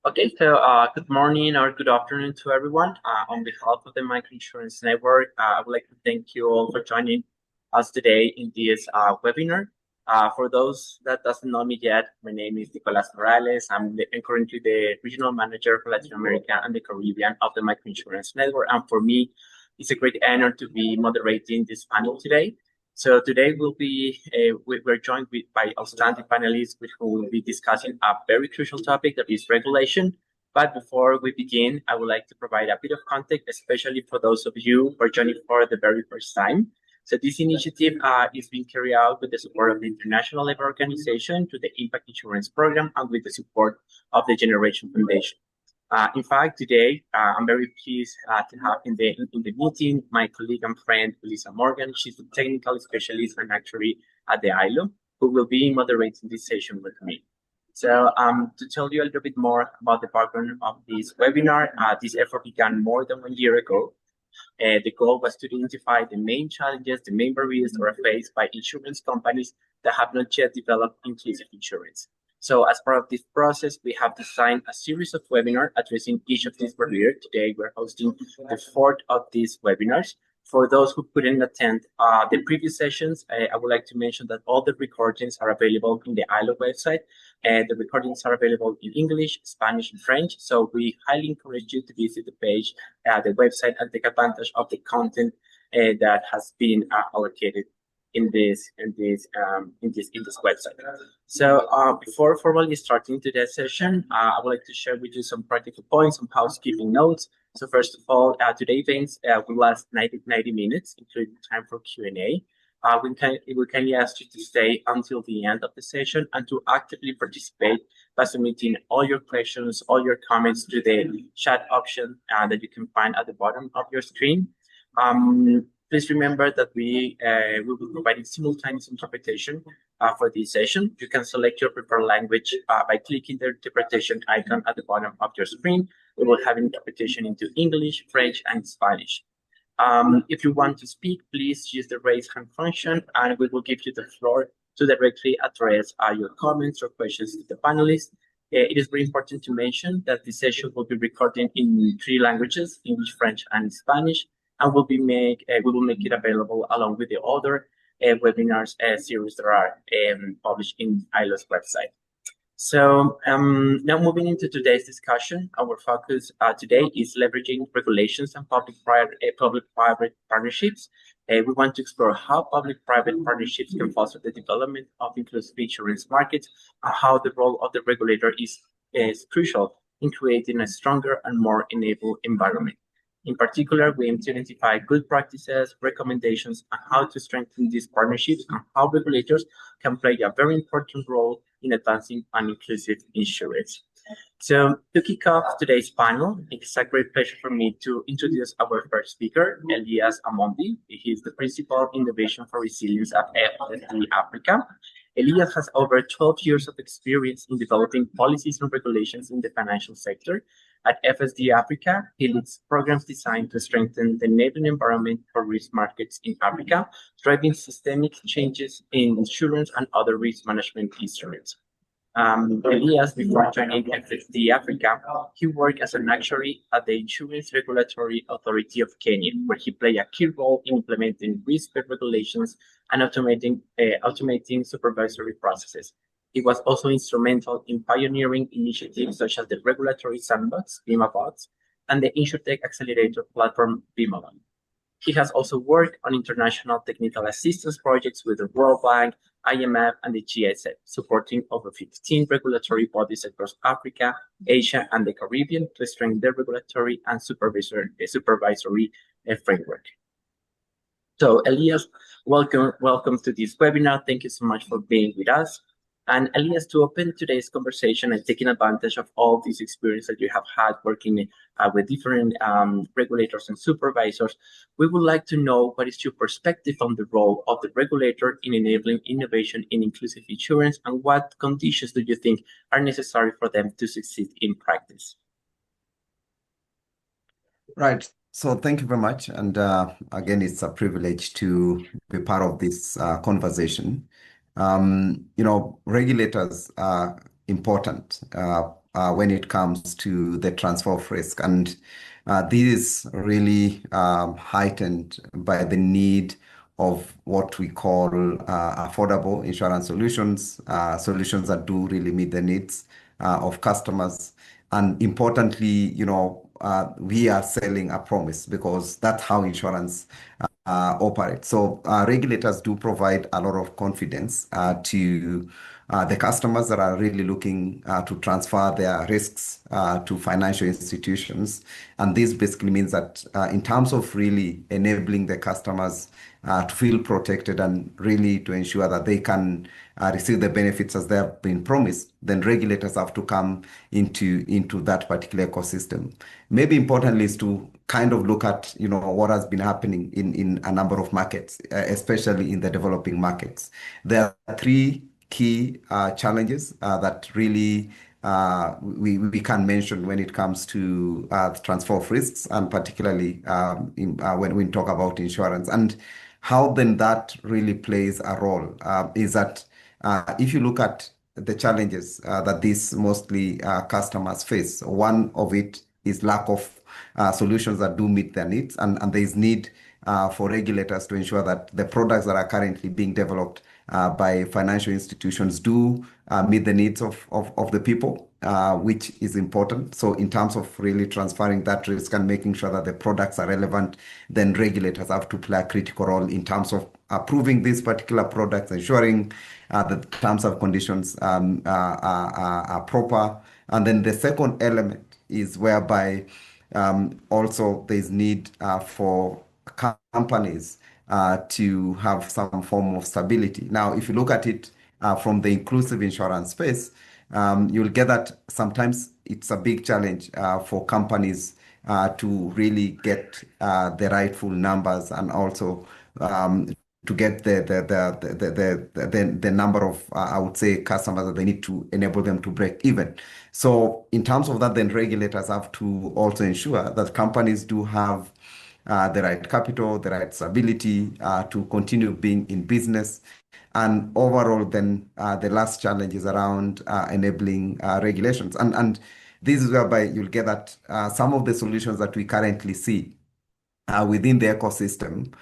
Okay, so good morning or good afternoon to everyone. On behalf of the Microinsurance Network, I would like to thank you all for joining us today in this webinar. For those that doesn't know me yet, my name is Nicolas Morales. I'm currently the Regional Manager for Latin America and the Caribbean of the Microinsurance Network. And for me, it's a great honor to be moderating this panel today. So today we're joined by outstanding panelists, which will be discussing a very crucial topic that is regulation. But before we begin, I would like to provide a bit of context, especially for those of you who are joining for the very first time. So this initiative is being carried out with the support of the International Labour Organization to the Impact Insurance Program and with the support of the Generation Foundation. In fact, today I'm very pleased to have in the meeting my colleague and friend Lisa Morgan. She's a technical specialist and actuary at the ILO, who will be moderating this session with me. So to tell you a little bit more about the background of this webinar, this effort began more than 1 year ago. The goal was to identify the main challenges, the main barriers that are faced by insurance companies that have not yet developed inclusive insurance. So as part of this process, we have designed a series of webinars addressing each of these barriers. Today, we're hosting the fourth of these webinars. For those who couldn't attend the previous sessions, I would like to mention that all the recordings are available in the ILO website. The recordings are available in English, Spanish, and French. So we highly encourage you to visit the page, the website, and take advantage of the content that has been allocated in this website. So before formally starting today's session, I would like to share with you some practical points, some housekeeping notes. So first of all, today's events will last 90 minutes, including time for Q&A. We kindly ask you to stay until the end of the session and to actively participate by submitting all your questions, all your comments to the chat option that you can find at the bottom of your screen. Please remember that we will be providing simultaneous interpretation for this session. You can select your preferred language by clicking the interpretation icon at the bottom of your screen. We will have interpretation into English, French, and Spanish. If you want to speak, please use the raise hand function, and we will give you the floor to directly address your comments or questions to the panelists. It is very important to mention that this session will be recorded in 3 languages, English, French, and Spanish, and we will make it available along with the other webinars series that are published in ILO's website. So now moving into today's discussion, our focus today is leveraging regulations and public-private partnerships. We want to explore how public-private partnerships can foster the development of inclusive insurance markets and how the role of the regulator is crucial in creating a stronger and more enabled environment. In particular, we aim to identify good practices, recommendations, on how to strengthen these partnerships and how regulators can play a very important role in advancing an inclusive insurance. So to kick off today's panel, it's a great pleasure for me to introduce our first speaker, Elias Amondi. He is the Principal Innovation for Resilience at FSD Africa. Elias has over 12 years of experience in developing policies and regulations in the financial sector. At FSD Africa, he leads programs designed to strengthen the enabling environment for risk markets in Africa, driving systemic changes in insurance and other risk management instruments. Elias, before joining FSD Africa, he worked as an actuary at the Insurance Regulatory Authority of Kenya, where he played a key role in implementing risk-based regulations and automating supervisory processes. He was also instrumental in pioneering initiatives such as the Regulatory Sandbox, BIMABOT, and the InsurTech Accelerator platform, BIMABOT. He has also worked on international technical assistance projects with the World Bank, IMF, and the GSF, supporting over 15 regulatory bodies across Africa, Asia, and the Caribbean to strengthen their regulatory and supervisory framework. So, Elias, welcome to this webinar. Thank you so much for being with us. And Elias, to open today's conversation and taking advantage of all this experience that you have had working with different regulators and supervisors, we would like to know what is your perspective on the role of the regulator in enabling innovation in inclusive insurance, and what conditions do you think are necessary for them to succeed in practice? Right. So thank you very much. And again, it's a privilege to be part of this conversation. Regulators are important when it comes to the transfer of risk. And this is really heightened by the need of what we call affordable insurance solutions, solutions that do really meet the needs of customers. And importantly, we are selling a promise because that's how insurance operate. So regulators do provide a lot of confidence to the customers that are really looking to transfer their risks to financial institutions. And this basically means that in terms of really enabling the customers to feel protected and really to ensure that they can receive the benefits as they have been promised, then regulators have to come into that particular ecosystem. Maybe importantly is to kind of look at what has been happening in a number of markets, especially in the developing markets. There are three key challenges that really we can mention when it comes to the transfer of risks, and particularly when we talk about insurance. And how then that really plays a role is that if you look at the challenges that these mostly customers face, one of it is lack of solutions that do meet their needs, and there is need for regulators to ensure that the products that are currently being developed by financial institutions do meet the needs of the people, which is important. So in terms of really transferring that risk and making sure that the products are relevant, then regulators have to play a critical role in terms of approving these particular products, ensuring that the terms and conditions are proper. And then the second element is whereby also there's need for companies to have some form of stability. Now, if you look at it from the inclusive insurance space, you'll get that sometimes it's a big challenge for companies to really get the rightful numbers, and also to get the number of I would say customers that they need to enable them to break even. So in terms of that, then regulators have to also ensure that companies do have the right capital, the right stability to continue being in business. And overall, then the last challenge is around enabling regulations. And this is whereby you'll get that some of the solutions that we currently see within the ecosystem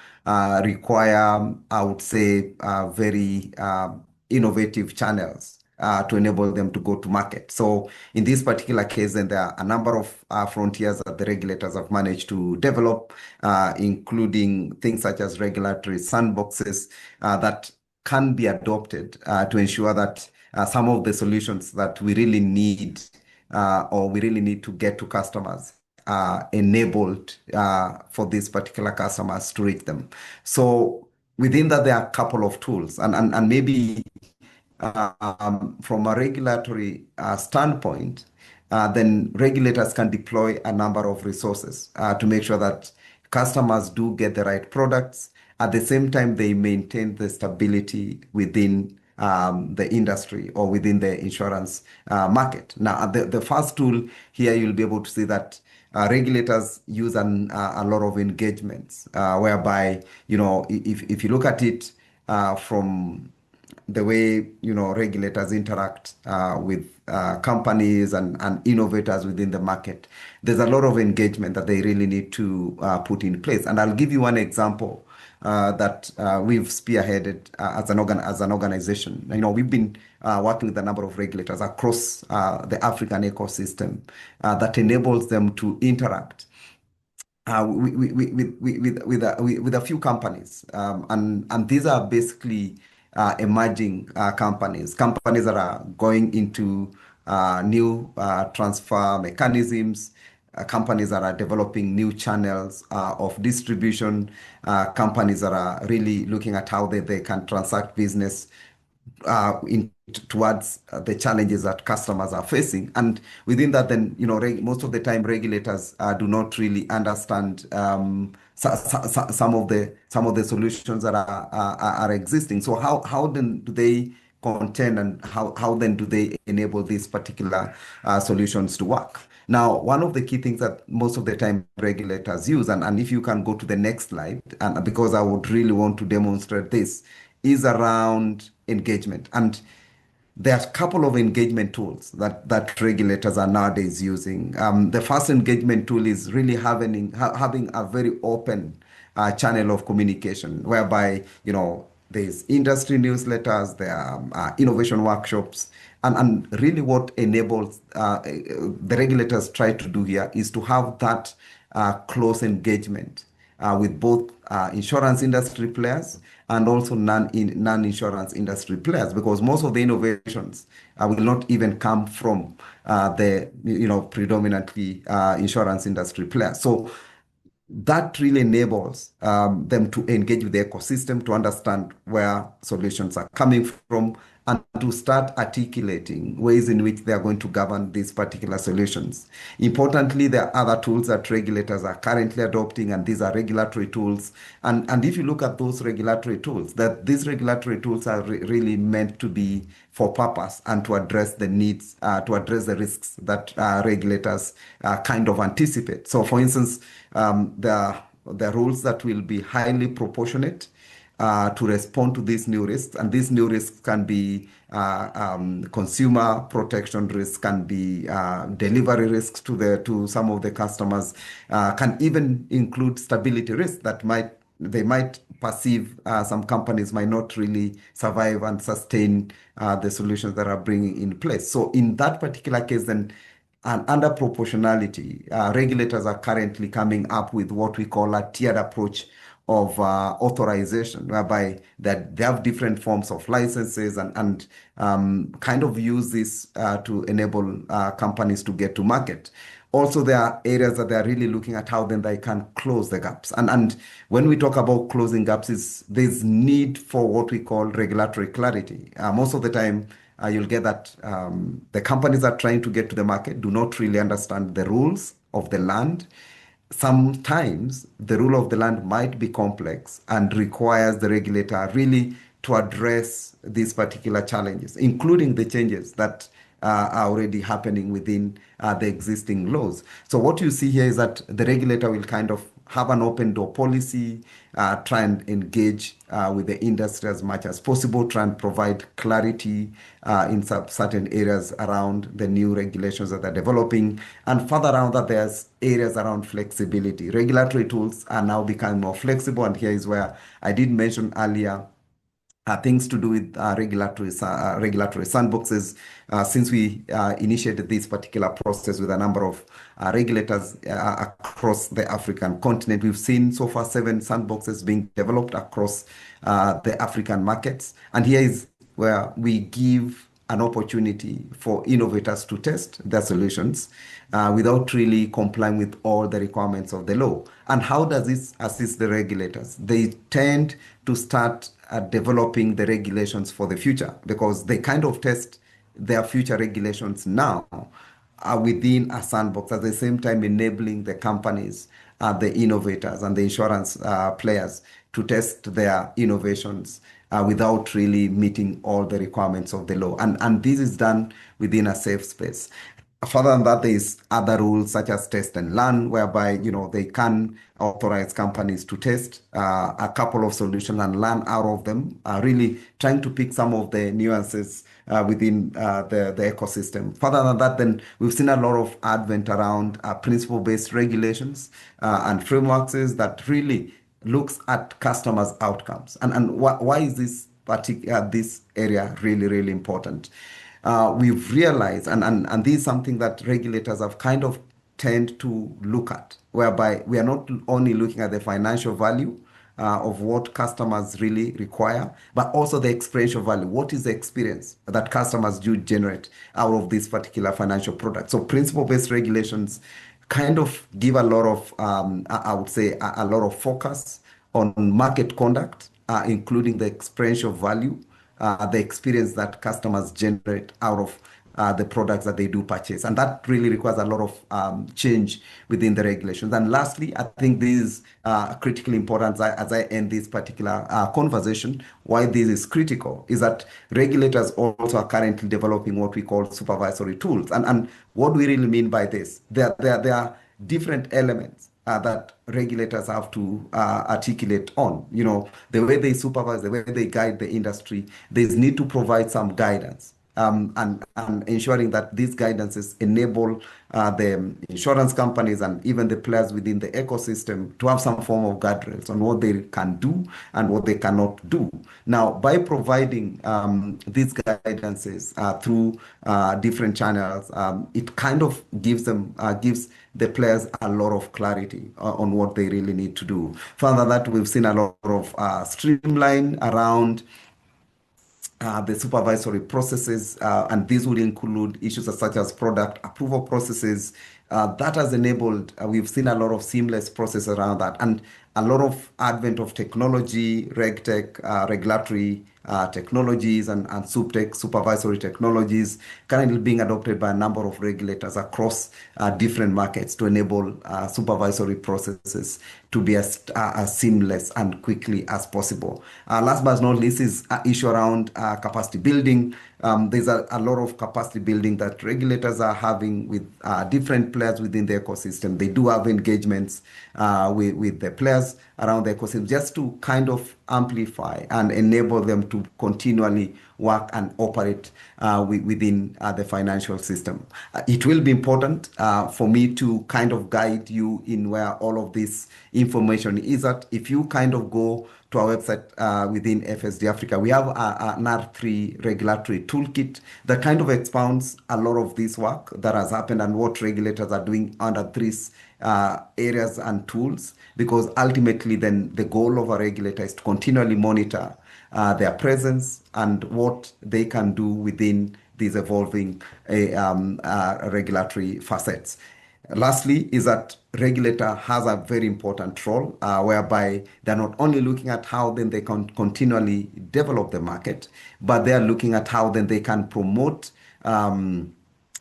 require, I would say, very innovative channels to enable them to go to market. So in this particular case, then there are a number of frontiers that the regulators have managed to develop, including things such as regulatory sandboxes that can be adopted to ensure that some of the solutions that we really need or we really need to get to customers enabled for these particular customers to reach them. So within that, there are a couple of tools, and maybe from a regulatory standpoint, then regulators can deploy a number of resources to make sure that customers do get the right products. At the same time, they maintain the stability within the industry or within the insurance market. Now, the first tool here, you'll be able to see that regulators use a lot of engagements, whereby, if you look at it from the way regulators interact with companies and innovators within the market, there's a lot of engagement that they really need to put in place. And I'll give you one example that we've spearheaded as an organization. We've been working with a number of regulators across the African ecosystem that enables them to interact with a few companies, and these are basically emerging companies that are going into new transfer mechanisms, companies that are developing new channels of distribution, companies that are really looking at how they can transact business towards the challenges that customers are facing. And within that, then, most of the time regulators do not really understand some of the solutions that are existing. So how then do they contend, and how then do they enable these particular solutions to work? Now, one of the key things that most of the time regulators use, and if you can go to the next slide, and because I would really want to demonstrate this, is around engagement. And there are a couple of engagement tools that regulators are nowadays using. The first engagement tool is really having a very open channel of communication, whereby there's industry newsletters, there are innovation workshops, and really what enables the regulators try to do here is to have that close engagement with both insurance industry players and also non-insurance industry players, because most of the innovations will not even come from the predominantly insurance industry players. So that really enables them to engage with the ecosystem, to understand where solutions are coming from, and to start articulating ways in which they are going to govern these particular solutions. Importantly, there are other tools that regulators are currently adopting, and these are regulatory tools. And if you look at those regulatory tools, that these regulatory tools are really meant to be for purpose and to address the needs, to address the risks that regulators kind of anticipate. So, for instance, there are rules that will be highly proportionate to respond to these new risks. And these new risks can be consumer protection risks, can be delivery risks to some of the customers, can even include stability risks that they might perceive some companies might not really survive and sustain the solutions that are bringing in place. So in that particular case, then, and under proportionality, regulators are currently coming up with what we call a tiered approach of authorization, whereby that they have different forms of licenses and kind of use this to enable companies to get to market. Also, there are areas that they are really looking at how then they can close the gaps. And when we talk about closing gaps, there's need for what we call regulatory clarity. Most of the time, you'll get that the companies that are trying to get to the market do not really understand the rules of the land. Sometimes the rule of the land might be complex and requires the regulator really to address these particular challenges, including the changes that are already happening within the existing laws. So what you see here is that the regulator will kind of have an open door policy, try and engage with the industry as much as possible, try and provide clarity in certain areas around the new regulations that they're developing. And further around that, there's areas around flexibility. Regulatory tools are now becoming more flexible. And here is where I did mention earlier things to do with regulatory sandboxes. Since we initiated this particular process with a number of regulators across the African continent, we've seen so far 7 sandboxes being developed across the African markets. And here is where we give an opportunity for innovators to test their solutions without really complying with all the requirements of the law. And how does this assist the regulators? They tend to start developing the regulations for the future, because they kind of test their future regulations now within a sandbox, at the same time enabling the companies, the innovators, and the insurance players to test their innovations without really meeting all the requirements of the law. And this is done within a safe space. Further than that, there is other rules such as test and learn, whereby they can authorize companies to test a couple of solutions and learn out of them, really trying to pick some of the nuances within the ecosystem. Further than that, then we've seen a lot of advent around principle-based regulations and frameworks that really looks at customers' outcomes. And why is this area really, really important? We've realized, and this is something that regulators have kind of tend to look at, whereby we are not only looking at the financial value of what customers really require, but also the experiential value. What is the experience that customers do generate out of this particular financial product? So principle-based regulations kind of give a lot of, I would say, a lot of focus on market conduct, including the experiential value, the experience that customers generate out of the products that they do purchase. And that really requires a lot of change within the regulations. And lastly, I think this is critically important as I end this particular conversation. Why this is critical is that regulators also are currently developing what we call supervisory tools. And what do we really mean by this? There are different elements that regulators have to articulate on. The way they supervise, the way they guide the industry, they need to provide some guidance and ensuring that these guidances enable the insurance companies and even the players within the ecosystem to have some form of guardrails on what they can do and what they cannot do. Now, by providing these guidances through different channels, it kind of gives the players a lot of clarity on what they really need to do. Further, that we've seen a lot of streamline around the supervisory processes, and these would include issues such as product approval processes. That has enabled, we've seen a lot of seamless process around that, and a lot of advent of technology, regtech, regulatory technologies, and subtech, supervisory technologies, currently being adopted by a number of regulators across different markets to enable supervisory processes to be as seamless and quickly as possible. Last but not least is an issue around capacity building. There's a lot of capacity building that regulators are having with different players within the ecosystem. They do have engagements with the players around the ecosystem just to kind of amplify and enable them to continually work and operate within the financial system. It will be important for me to kind of guide you in where all of this information is at. If you kind of go to our website within FSD Africa, we have an R3 regulatory toolkit that kind of expounds a lot of this work that has happened and what regulators are doing under these areas and tools, because ultimately then the goal of a regulator is to continually monitor their presence and what they can do within these evolving regulatory facets. Lastly, is that regulator has a very important role whereby they're not only looking at how then they can continually develop the market, but they're looking at how then they can promote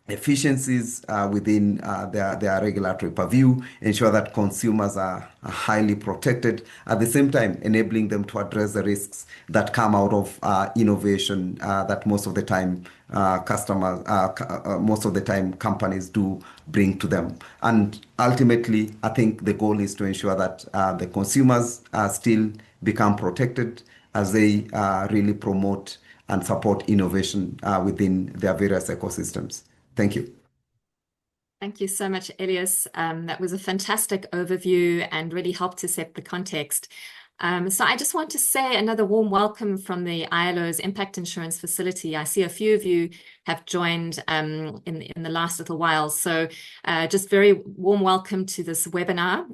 efficiencies within their regulatory purview, ensure that consumers are highly protected, at the same time enabling them to address the risks that come out of innovation that most of the time companies do bring to them. And ultimately, I think the goal is to ensure that the consumers still become protected as they really promote and support innovation within their various ecosystems. Thank you. Thank you so much, Elias. That was a fantastic overview and really helped to set the context. So I just want to say another warm welcome from the ILO's Impact Insurance Facility. I see a few of you have joined in the last little while. So just very warm welcome to this webinar.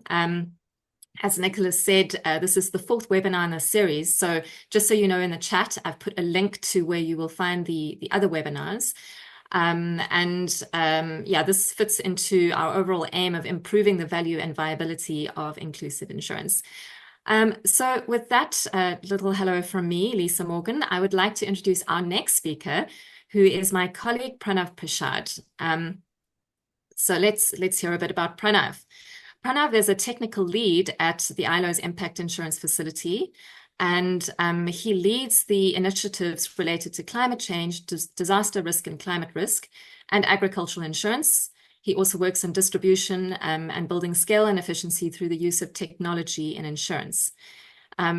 As Nicholas said, this is the fourth webinar in the series. So just so you know, in the chat, I've put a link to where you will find the other webinars. Yeah, this fits into our overall aim of improving the value and viability of inclusive insurance. So with that little hello from me, Lisa Morgan, I would like to introduce our next speaker, who is my colleague Pranav Prashad. So let's hear a bit about Pranav. Pranav is a technical lead at the ILO's Impact Insurance Facility, and he leads the initiatives related to climate change, disaster risk and climate risk, and agricultural insurance. He also works on distribution and building scale and efficiency through the use of technology in insurance.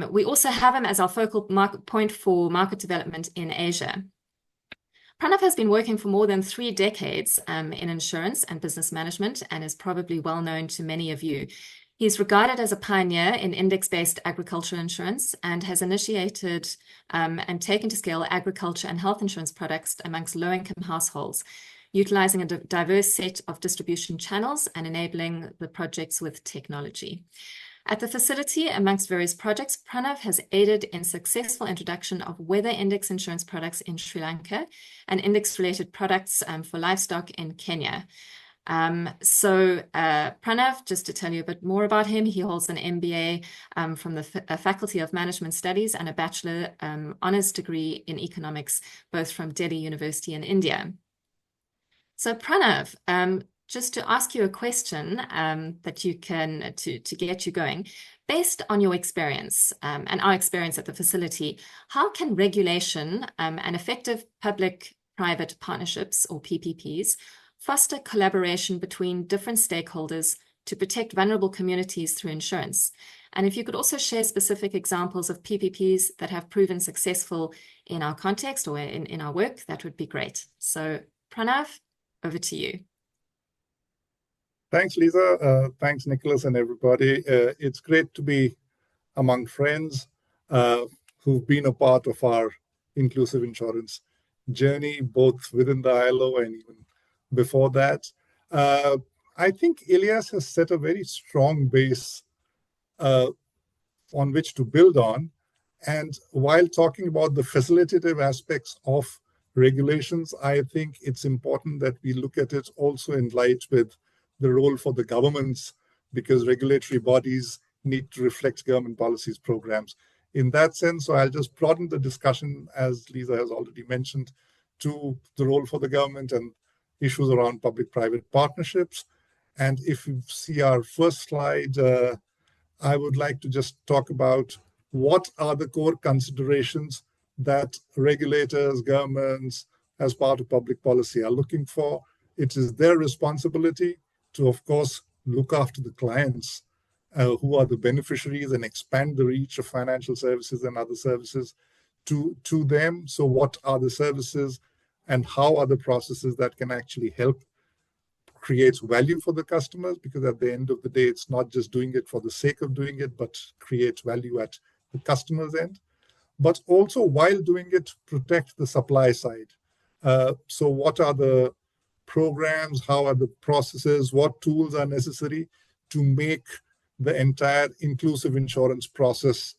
We also have him as our focal point for market development in Asia. Pranav has been working for more than 3 decades in insurance and business management and is probably well known to many of you. He's regarded as a pioneer in index-based agricultural insurance and has initiated and taken to scale agriculture and health insurance products amongst low-income households, utilizing a diverse set of distribution channels and enabling the projects with technology. At the facility, amongst various projects, Pranav has aided in successful introduction of weather index insurance products in Sri Lanka and index-related products for livestock in Kenya. Pranav, just to tell you a bit more about him, he holds an MBA from the Faculty of Management Studies and a Bachelor Honours degree in Economics, both from Delhi University in India. So Pranav, just to ask you a question that you can, to get you going, based on your experience and our experience at the facility, how can regulation and effective public-private partnerships, or PPPs, foster collaboration between different stakeholders to protect vulnerable communities through insurance? And if you could also share specific examples of PPPs that have proven successful in our context or in our work, that would be great. So Pranav, over to you. Thanks, Lisa. Thanks, Nicholas, and everybody. It's great to be among friends who've been a part of our inclusive insurance journey, both within the ILO and even before that. I think Elias has set a very strong base on which to build on. And while talking about the facilitative aspects of regulations, I think it's important that we look at it also in light with the role for the governments, because regulatory bodies need to reflect government policies, programs. In that sense, so I'll just broaden the discussion, as Lisa has already mentioned, to the role for the government and issues around public-private partnerships. And if you see our first slide, I would like to just talk about what are the core considerations that regulators, governments, as part of public policy are looking for. It is their responsibility to, of course, look after the clients who are the beneficiaries and expand the reach of financial services and other services to them. So what are the services and how are the processes that can actually help create value for the customers? Because at the end of the day, it's not just doing it for the sake of doing it, but create value at the customer's end. But also, while doing it, protect the supply side. So what are the programs, how are the processes, what tools are necessary to make the entire inclusive insurance process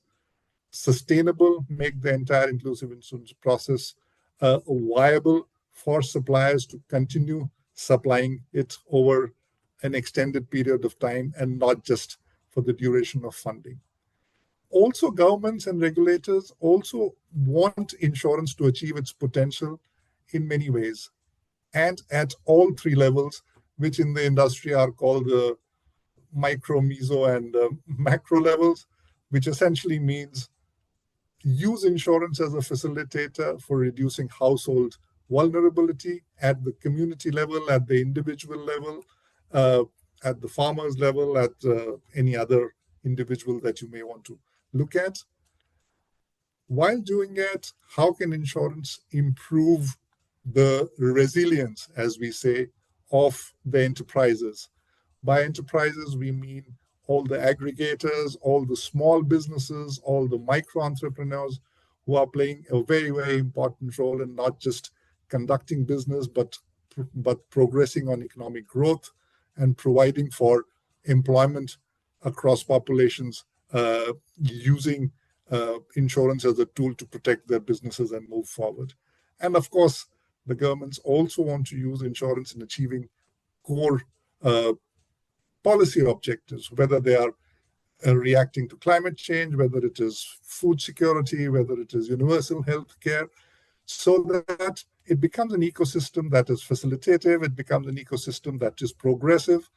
sustainable, make the entire inclusive insurance process viable for suppliers to continue supplying it over an extended period of time and not just for the duration of funding. Also, governments and regulators also want insurance to achieve its potential in many ways and at all three levels, which in the industry are called the micro, meso, and macro levels, which essentially means use insurance as a facilitator for reducing household vulnerability at the community level, at the individual level, at the farmer's level, at any other individual that you may want to look at. While doing it, how can insurance improve the resilience, as we say, of the enterprises? By enterprises, we mean all the aggregators, all the small businesses, all the micro entrepreneurs who are playing a very, very important role in not just conducting business, but progressing on economic growth and providing for employment across populations, using insurance as a tool to protect their businesses and move forward. And of course, the governments also want to use insurance in achieving core policy objectives, whether they are reacting to climate change, whether it is food security, whether it is universal health care, so that it becomes an ecosystem that is facilitative, it becomes an ecosystem that is progressive,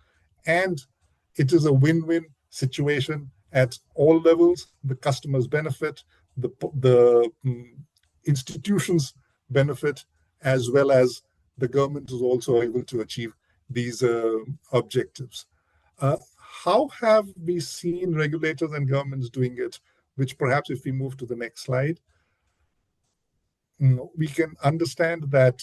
and it is a win-win situation at all levels. The customers benefit, the institutions benefit, as well as the government is also able to achieve these objectives. How have we seen regulators and governments doing it? Which perhaps if we move to the next slide, we can understand that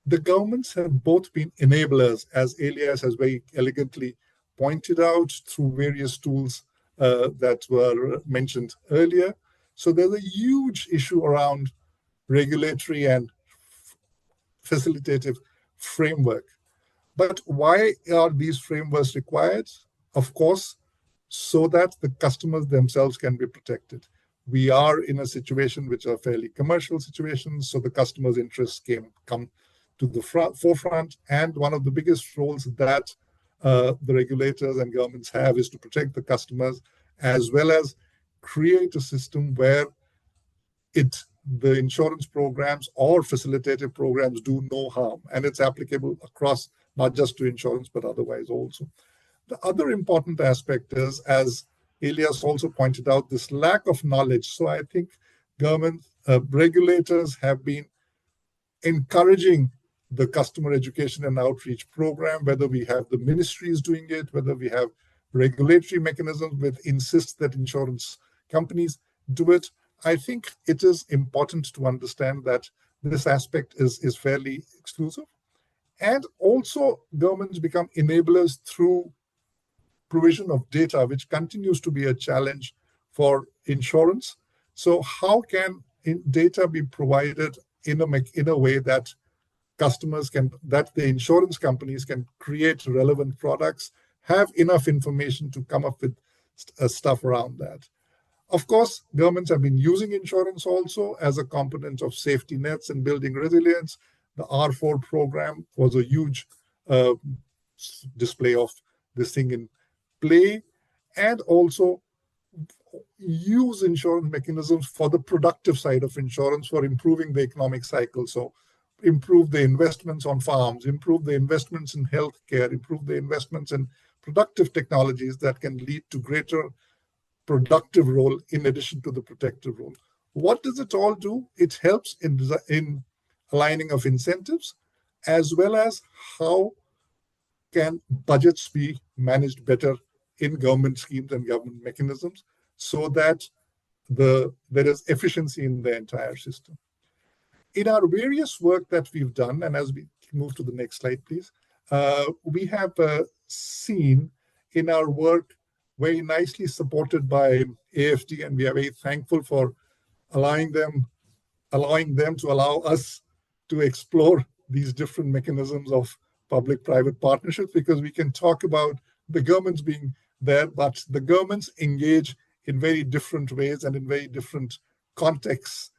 the governments have both been enablers, as Elias has very elegantly pointed out, through various tools that were mentioned earlier. So there's a huge issue around regulatory and facilitative framework. But why are these frameworks required? Of course, so that the customers themselves can be protected. We are in a situation which are fairly commercial situations, so the customer's interests come to the forefront. And one of the biggest roles that the regulators and governments have is to protect the customers, as well as create a system where the insurance programs or facilitative programs do no harm. And it's applicable across, not just to insurance, but otherwise also. The other important aspect is, as Elias also pointed out, this lack of knowledge. So I think government regulators have been encouraging the customer education and outreach program, whether we have the ministries doing it, whether we have regulatory mechanisms which insist that insurance companies do it. I think it is important to understand that this aspect is fairly exclusive. And also governments become enablers through provision of data, which continues to be a challenge for insurance. So how can data be provided in a way that that the insurance companies can create relevant products, have enough information to come up with stuff around that. Of course, governments have been using insurance also as a component of safety nets and building resilience. The R4 program was a huge display of this thing in play, and also use insurance mechanisms for the productive side of insurance for improving the economic cycle. So improve the investments on farms, improve the investments in healthcare, improve the investments in productive technologies that can lead to greater productive role in addition to the protective role. What does it all do? It helps in aligning of incentives, as well as how can budgets be managed better in government schemes and government mechanisms so that there is efficiency in the entire system. In our various work that we've done, and as we move to the next slide, please, we have seen in our work very nicely supported by AFD, and we are very thankful for allowing them to allow us to explore these different mechanisms of public-private partnerships, because we can talk about the governments being there, but the governments engage in very different ways and in very different contexts.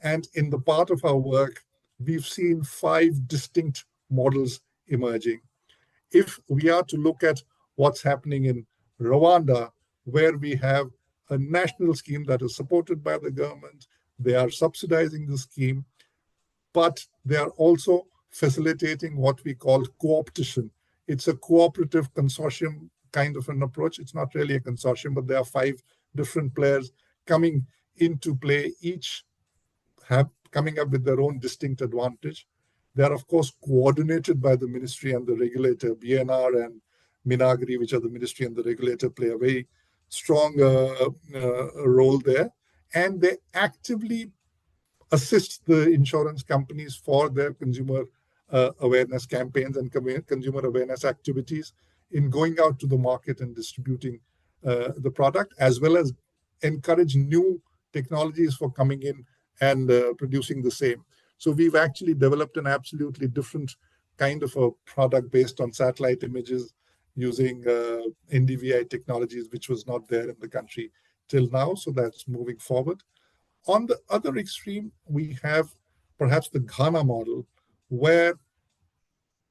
And in the part of our work, we've seen 5 distinct models emerging. If we are to look at what's happening in Rwanda, where we have a national scheme that is supported by the government, they are subsidizing the scheme, but they are also facilitating what we call co-optation. It's a cooperative consortium kind of an approach. It's not really a consortium, but there are 5 different players coming into play, each coming up with their own distinct advantage. They are, of course, coordinated by the ministry and the regulator. BNR and MiN-ILO, which are the ministry and the regulator, play a very strong role there. And they actively assist the insurance companies for their consumer awareness campaigns and consumer awareness activities in going out to the market and distributing the product, as well as encourage new technologies for coming in and producing the same. So we've actually developed an absolutely different kind of a product based on satellite images using NDVI technologies, which was not there in the country till now. So that's moving forward. On the other extreme, we have perhaps the Ghana model, where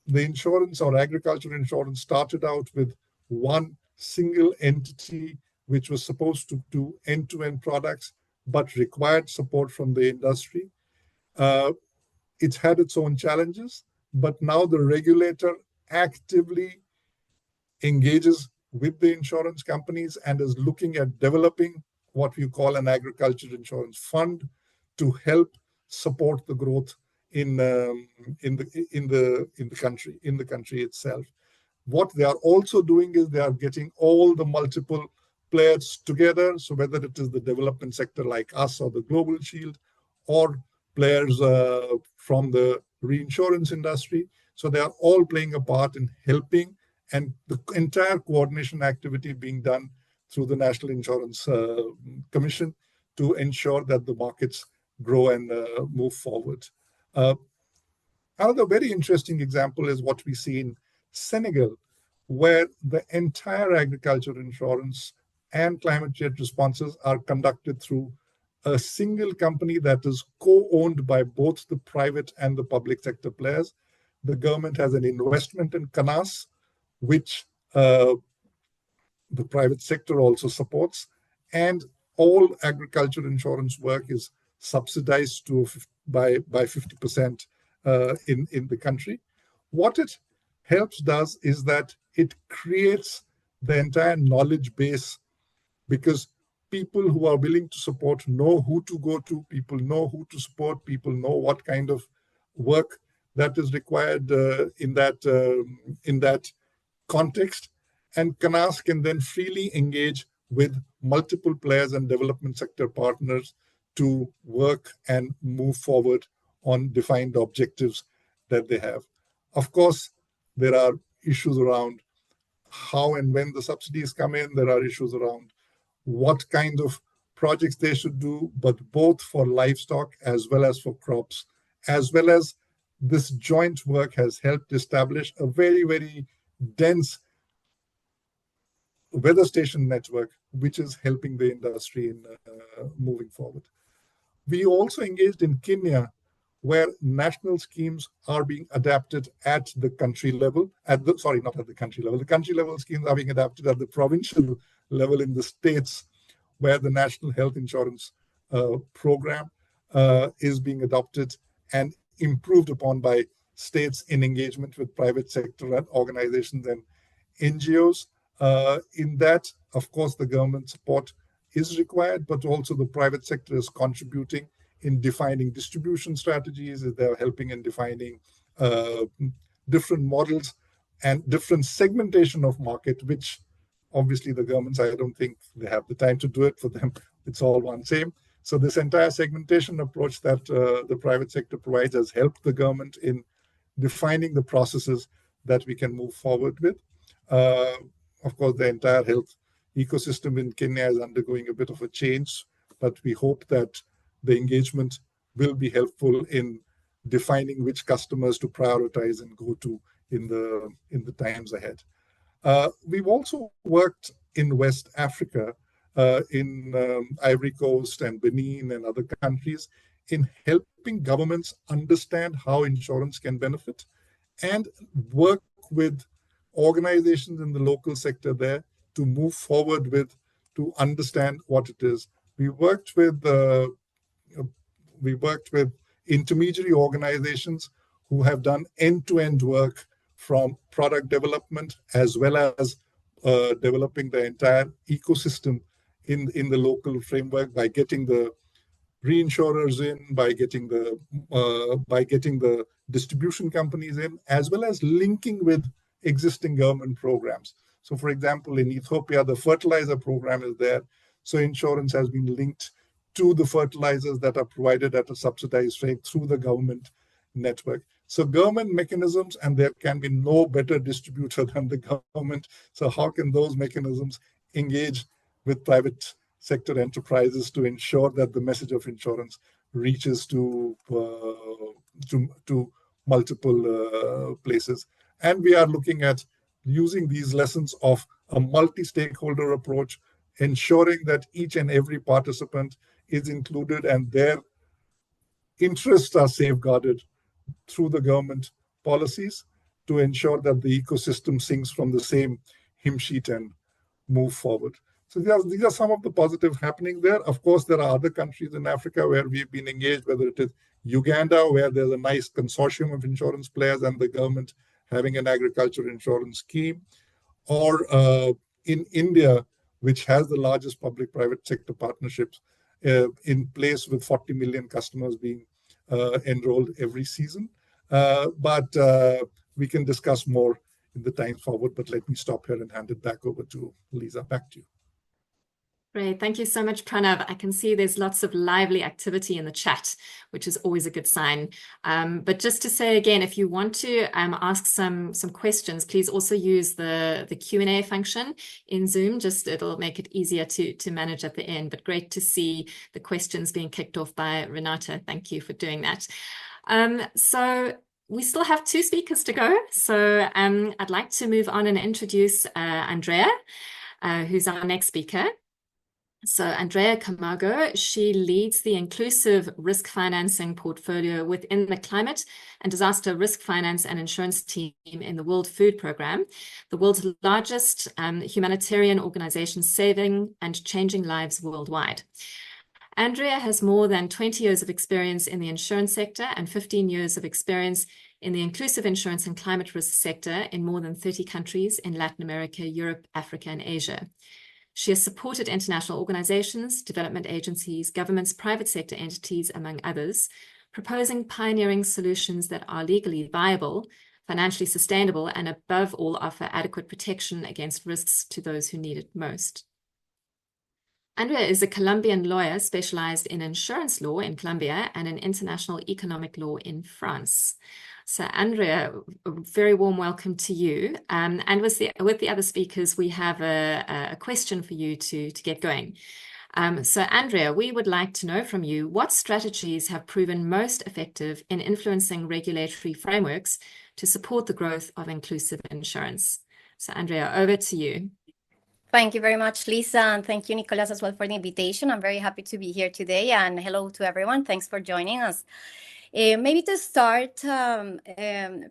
the insurance or agricultural insurance started out with one single entity, which was supposed to do end-to-end products, but required support from the industry. It's had its own challenges, but now the regulator actively engages with the insurance companies and is looking at developing what we call an agriculture insurance fund to help support the growth in the country itself. What they are also doing is they are getting all the multiple players together. So whether it is the development sector like us or the Global Shield, or players from the reinsurance industry. So they are all playing a part in helping, and the entire coordination activity being done through the National Insurance Commission to ensure that the markets grow and move forward. Another very interesting example is what we see in Senegal, where the entire agriculture insurance and climate change responses are conducted through a single company that is co-owned by both the private and the public sector players. The government has an investment in CANAS, which the private sector also supports, and all agriculture insurance work is subsidized by 50% in the country. What it does is that it creates the entire knowledge base, because people who are willing to support know who to go to, people know who to support, people know what kind of work that is required in that context. And CANAS can then freely engage with multiple players and development sector partners to work and move forward on defined objectives that they have. Of course, there are issues around how and when the subsidies come in. There are issues around what kind of projects they should do, but both for livestock as well as for crops, as well as this joint work has helped establish a very, very dense weather station network, which is helping the industry in moving forward. We also engaged in Kenya, where national schemes are being adapted at the country level, not at the country level. The country level schemes are being adapted at the provincial level in the states, where the national health insurance program is being adopted and improved upon by states in engagement with private sector and organizations and NGOs. In that, of course, the government support is required, but also the private sector is contributing in defining distribution strategies. They're helping in defining different models and different segmentation of market, which obviously the governments, I don't think they have the time to do it. For them, it's all one same. So this entire segmentation approach that the private sector provides has helped the government in defining the processes that we can move forward with. Of course, the entire health ecosystem in Kenya is undergoing a bit of a change, but we hope that the engagement will be helpful in defining which customers to prioritize and go to in the times ahead. We've also worked in West Africa, in Ivory Coast and Benin and other countries, in helping governments understand how insurance can benefit and work with organizations in the local sector there to move forward with, to understand what it is. We worked with intermediary organizations who have done end-to-end work from product development as well as developing the entire ecosystem in the local framework by getting the reinsurers in, by getting the distribution companies in, as well as linking with existing government programs. So, for example, in Ethiopia, the fertilizer program is there. So insurance has been linked to the fertilizers that are provided at a subsidized rate through the government network. So government mechanisms, and there can be no better distributor than the government. So how can those mechanisms engage with private sector enterprises to ensure that the message of insurance reaches to multiple places? And we are looking at using these lessons of a multi-stakeholder approach, ensuring that each and every participant is included and their interests are safeguarded through the government policies to ensure that the ecosystem sings from the same hymn sheet and move forward. So these are some of the positive happening there. Of course, there are other countries in Africa where we've been engaged, whether it is Uganda, where there's a nice consortium of insurance players and the government having an agriculture insurance scheme, or in India, which has the largest public-private sector partnerships in place with 40 million customers being enrolled every season. But we can discuss more in the time forward, but let me stop here and hand it back over to Lisa. Back to you. Great. Thank you so much, Pranav. I can see there's lots of lively activity in the chat, which is always a good sign. But just to say again, if you want to ask some questions, please also use the Q&A function in Zoom. Just it'll make it easier to manage at the end. But great to see the questions being kicked off by Renata. Thank you for doing that. So we still have 2 speakers to go. So I'd like to move on and introduce Andrea, who's our next speaker. So Andrea Camargo, she leads the inclusive risk financing portfolio within the climate and disaster risk finance and insurance team in the World Food Programme, the world's largest humanitarian organization saving and changing lives worldwide. Andrea has more than 20 years of experience in the insurance sector and 15 years of experience in the inclusive insurance and climate risk sector in more than 30 countries in Latin America, Europe, Africa, and Asia. She has supported international organizations, development agencies, governments, private sector entities, among others, proposing pioneering solutions that are legally viable financially sustainable, and above all, offer adequate protection against risks to those who need it most. Andrea is a Colombian lawyer specialized in insurance law in Colombia and in international economic law in France. So Andrea, a very warm welcome to you. And with the other speakers, we have a question for you to get going. So Andrea, we would like to know from you what strategies have proven most effective in influencing regulatory frameworks to support the growth of inclusive insurance. So Andrea, over to you. Thank you very much, Lisa, and thank you, Nicolas, as well for the invitation. I'm very happy to be here today, and hello to everyone. Thanks for joining us. Maybe to start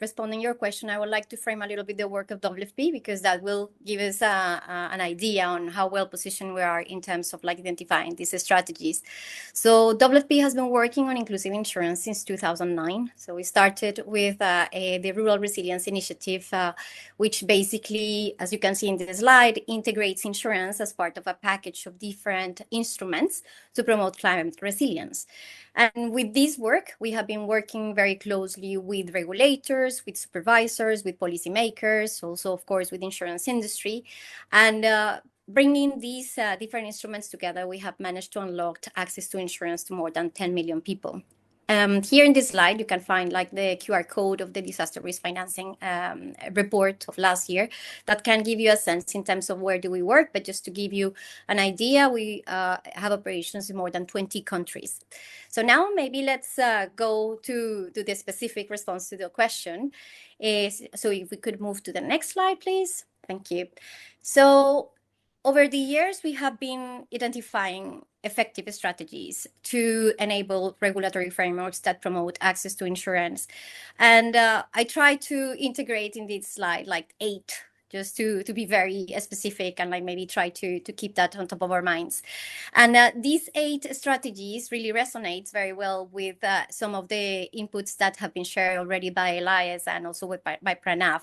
responding your question, I would like to frame a little bit the work of WFP, because that will give us an idea on how well positioned we are in terms of like identifying these strategies. So WFP has been working on inclusive insurance since 2009. So we started with the Rural Resilience Initiative, which basically, as you can see in the slide, integrates insurance as part of a package of different instruments to promote climate resilience. And with this work, we have been working very closely with regulators, with supervisors, with policymakers, also, of course, with the insurance industry. And bringing these different instruments together, we have managed to unlock access to insurance to more than 10 million people. Here in this slide, you can find like the QR code of the disaster risk financing report of last year that can give you a sense in terms of where do we work. But just to give you an idea, we have operations in more than 20 countries. So now maybe let's go to the specific response to the question. So if we could move to the next slide, please. Thank you. So over the years, we have been identifying effective strategies to enable regulatory frameworks that promote access to insurance. And I try to integrate in this slide like 8, just to be very specific and like maybe try to keep that on top of our minds. And these 8 strategies really resonates very well with some of the inputs that have been shared already by Elias and also by Pranav.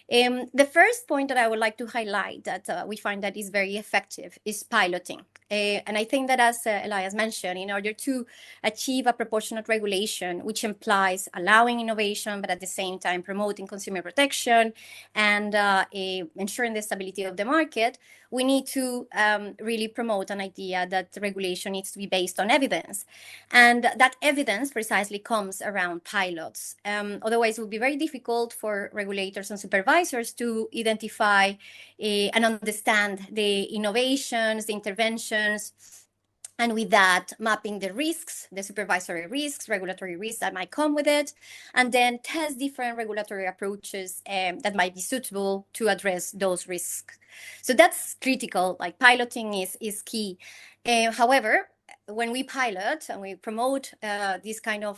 The first point that I would like to highlight that we find that is very effective is piloting. And I think that, as Elias mentioned, in order to achieve a proportionate regulation, which implies allowing innovation, but at the same time promoting consumer protection and ensuring the stability of the market, we need to really promote an idea that regulation needs to be based on evidence. And that evidence precisely comes around pilots. Otherwise, it will be very difficult for regulators and supervisors to identify and understand the innovations, the interventions, and with that, mapping the risks, the supervisory risks, regulatory risks that might come with it, and then test different regulatory approaches that might be suitable to address those risks. So that's critical, like piloting is key. However, when we pilot and we promote these kind of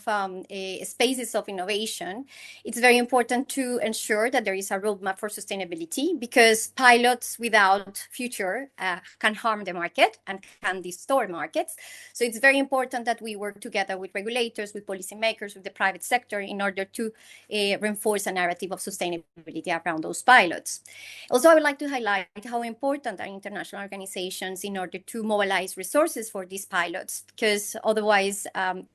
spaces of innovation, it's very important to ensure that there is a roadmap for sustainability, because pilots without future can harm the market and can distort markets. So it's very important that we work together with regulators, with policymakers, with the private sector in order to reinforce a narrative of sustainability around those pilots. Also, I would like to highlight how important are international organizations in order to mobilize resources for these pilots, because otherwise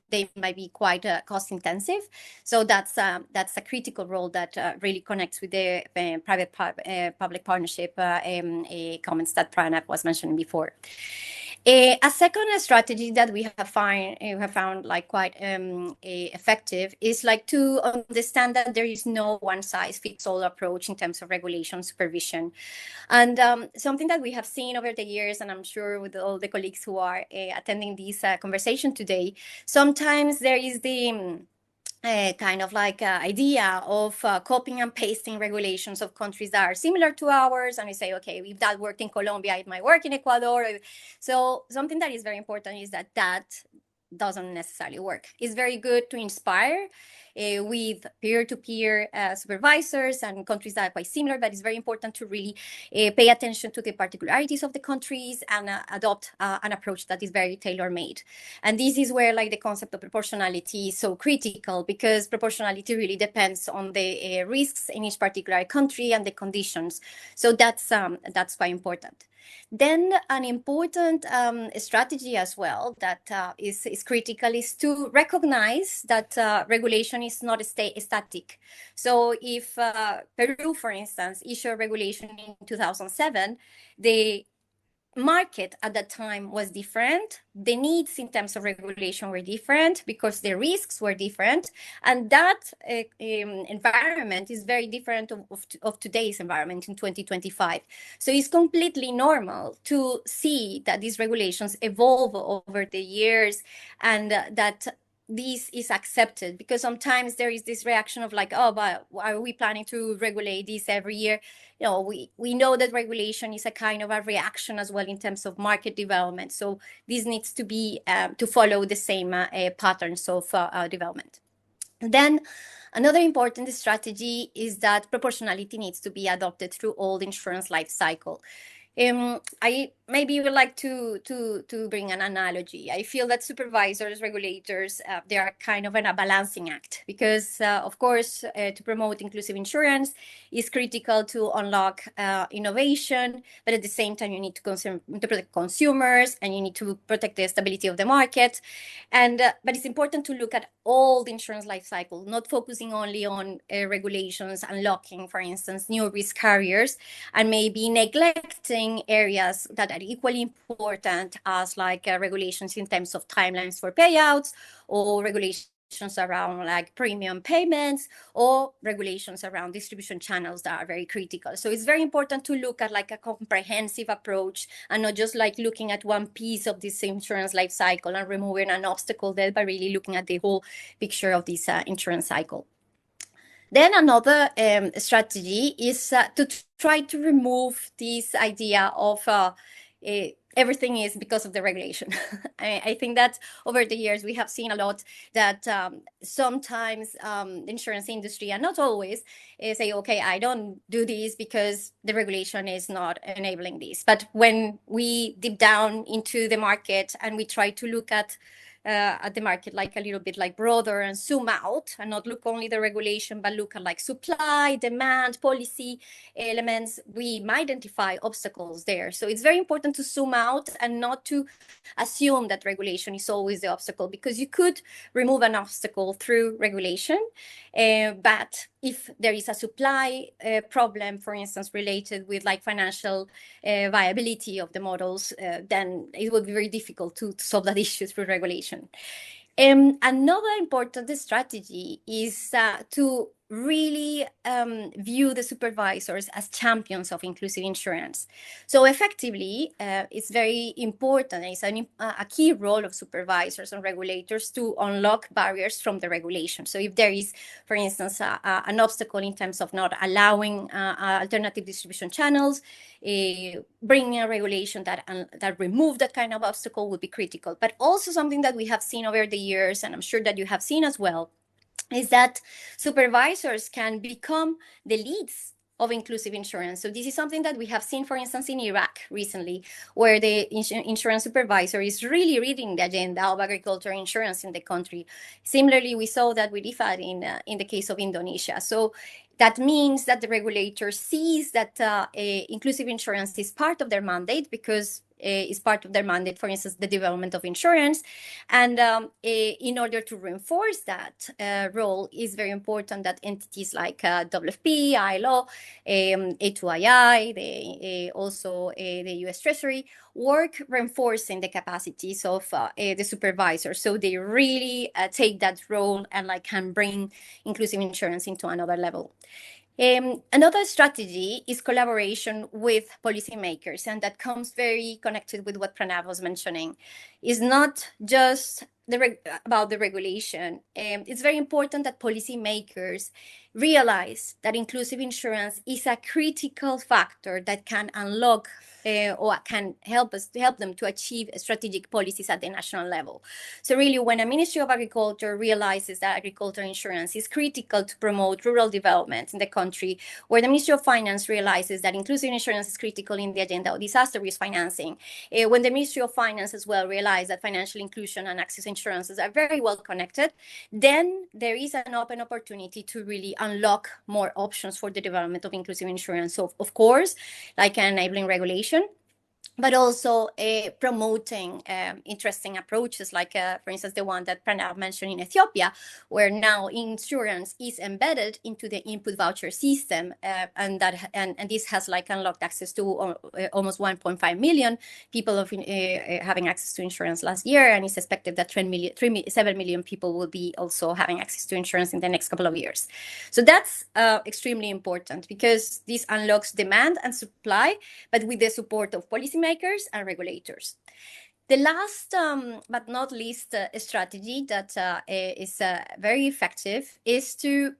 they might be quite cost intensive. So that's a critical role that really connects with the private-public partnership comments that Pranav was mentioning before. A second strategy that we have found like quite effective is like to understand that there is no one-size-fits-all approach in terms of regulation supervision. And something that we have seen over the years, and I'm sure with all the colleagues who are attending this conversation today, sometimes there is the kind of like idea of copying and pasting regulations of countries that are similar to ours, and we say, okay, if that worked in Colombia, it might work in Ecuador. So something that is very important is that doesn't necessarily work. It's very good to inspire with peer-to-peer supervisors and countries that are quite similar, but it's very important to really pay attention to the particularities of the countries and adopt an approach that is very tailor-made. And this is where like the concept of proportionality is so critical, because proportionality really depends on the risks in each particular country and the conditions. So that's quite important. Then an important strategy as well that is critical is to recognize that regulation is not static. So if Peru, for instance, issued a regulation in 2007, the market at that time was different. The needs in terms of regulation were different because the risks were different. And that environment is very different of today's environment in 2025. So it's completely normal to see that these regulations evolve over the years and that this is accepted, because sometimes there is this reaction of like, oh, but are we planning to regulate this every year? You know, we know that regulation is a kind of a reaction as well in terms of market development. So this needs to be to follow the same patterns of development. And then another important strategy is that proportionality needs to be adopted through all the insurance life cycle. I maybe would like to bring an analogy. I feel that supervisors, regulators, they are kind of in a balancing act, because of course to promote inclusive insurance is critical to unlock innovation, but at the same time you need to protect consumers and you need to protect the stability of the market. And but it's important to look at all the insurance life cycle, not focusing only on regulations, unlocking, for instance, new risk carriers, and maybe neglecting areas that are equally important as like regulations in terms of timelines for payouts, or regulations around like premium payments, or regulations around distribution channels that are very critical. So it's very important to look at like a comprehensive approach and not just like looking at one piece of this insurance life cycle and removing an obstacle there, but really looking at the whole picture of this insurance cycle. Then another strategy is to try to remove this idea of everything is because of the regulation. I think that over the years we have seen a lot that sometimes the insurance industry, and not always, say, okay, I don't do this because the regulation is not enabling this. But when we deep down into the market and we try to look at the market like a little bit like broader and zoom out and not look only the regulation, but look at like supply, demand, policy elements, we might identify obstacles there. So it's very important to zoom out and not to assume that regulation is always the obstacle, because you could remove an obstacle through regulation, but if there is a supply problem, for instance, related with like financial viability of the models, then it would be very difficult to solve that issue through regulation. Another important strategy is to really view the supervisors as champions of inclusive insurance. So effectively, it's very important, it's a key role of supervisors and regulators to unlock barriers from the regulation. So if there is, for instance, an obstacle in terms of not allowing alternative distribution channels, bringing a regulation that remove that kind of obstacle would be critical. But also something that we have seen over the years, and I'm sure that you have seen as well, is that supervisors can become the leads of inclusive insurance. So this is something that we have seen, for instance, in Iraq recently, where the insurance supervisor is really reading the agenda of agricultural insurance in the country. Similarly, we saw that with IFAD in the case of Indonesia. So that means that the regulator sees that inclusive insurance is part of their mandate, because is part of their mandate, for instance, the development of insurance. And in order to reinforce that role, is very important that entities like WFP, ILO, A2II, also the US Treasury, work reinforcing the capacities of the supervisor. So they really take that role and like can bring inclusive insurance into another level. Another strategy is collaboration with policymakers, and that comes very connected with what Pranav was mentioning. It's not just about the regulation. It's very important that policymakers realize that inclusive insurance is a critical factor that can unlock or can help them to achieve strategic policies at the national level. So really, when a Ministry of Agriculture realizes that agricultural insurance is critical to promote rural development in the country, where the Ministry of Finance realizes that inclusive insurance is critical in the agenda of disaster risk financing, when the Ministry of Finance as well realizes that financial inclusion and access insurances are very well connected, then there is an open opportunity to really unlock more options for the development of inclusive insurance. So of course, like enabling regulation, but also promoting interesting approaches, like, for instance, the one that Pranav mentioned in Ethiopia, where now insurance is embedded into the input voucher system, and this has like unlocked access to almost 1.5 million people having access to insurance last year, and it's expected that 7 million people will be also having access to insurance in the next couple of years. So that's extremely important, because this unlocks demand and supply, but with the support of policymakers and regulators. The last but not least strategy that is very effective is to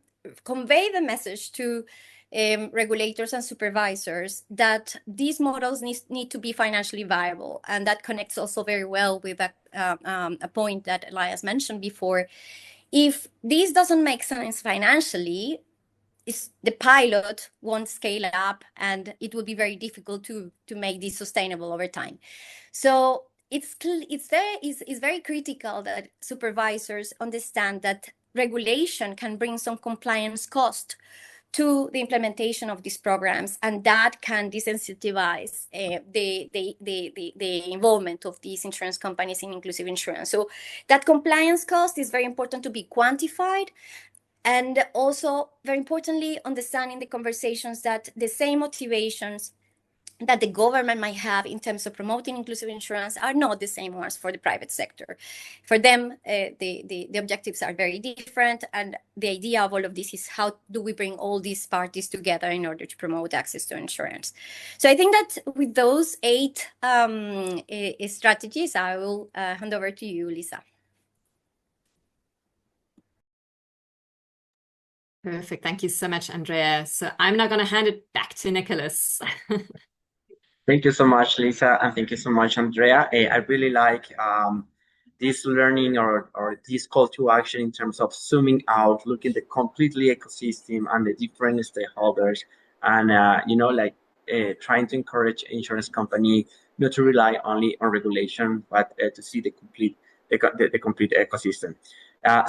convey the message to regulators and supervisors that these models need to be financially viable. And that connects also very well with a point that Elias mentioned before. If this doesn't make sense financially, the pilot won't scale up, and it will be very difficult to make this sustainable over time. So it's very critical that supervisors understand that regulation can bring some compliance cost to the implementation of these programs, and that can disincentivize the involvement of these insurance companies in inclusive insurance. So that compliance cost is very important to be quantified. And also, very importantly, understanding the conversations that the same motivations that the government might have in terms of promoting inclusive insurance are not the same ones for the private sector. For them, the objectives are very different. And the idea of all of this is, how do we bring all these parties together in order to promote access to insurance? So I think that with those 8 strategies, I will hand over to you, Lisa. Perfect. Thank you so much, Andrea. So I'm now going to hand it back to Nicholas. Thank you so much, Lisa, and thank you so much, Andrea. I really like this learning or this call to action in terms of zooming out, looking at the completely ecosystem and the different stakeholders, and trying to encourage insurance company not to rely only on regulation, but to see the complete ecosystem.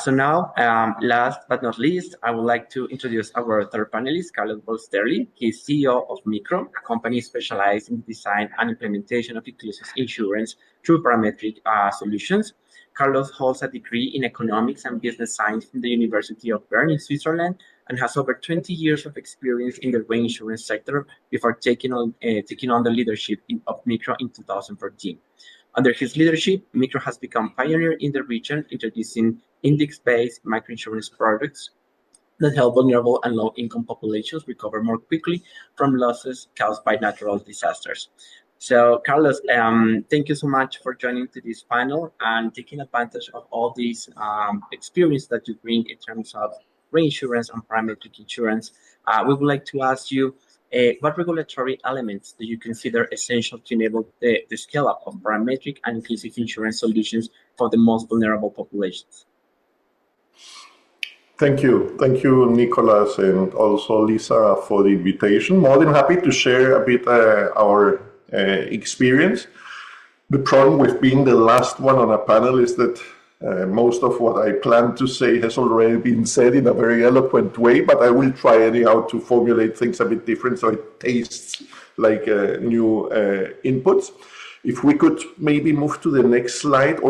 So now, last but not least, I would like to introduce our third panelist, Carlos Bolsterli. He's CEO of MiCRO, a company specialized in design and implementation of inclusive insurance through parametric solutions. Carlos holds a degree in economics and business science from the University of Bern in Switzerland, and has over 20 years of experience in the reinsurance sector before taking on the leadership of MiCRO in 2014. Under his leadership, MiCRO has become pioneer in the region, introducing index-based microinsurance products that help vulnerable and low-income populations recover more quickly from losses caused by natural disasters. So, Carlos, thank you so much for joining to this panel and taking advantage of all these experience that you bring in terms of reinsurance and parametric insurance. We would like to ask you, what regulatory elements do you consider essential to enable the scale-up of parametric and inclusive insurance solutions for the most vulnerable populations? Thank you, Nicolas, and also Lisa, for the invitation. More than happy to share a bit our experience. The problem with being the last one on a panel is that most of what I plan to say has already been said in a very eloquent way, but I will try anyhow to formulate things a bit different so it tastes like new inputs. If we could maybe move to the next slide,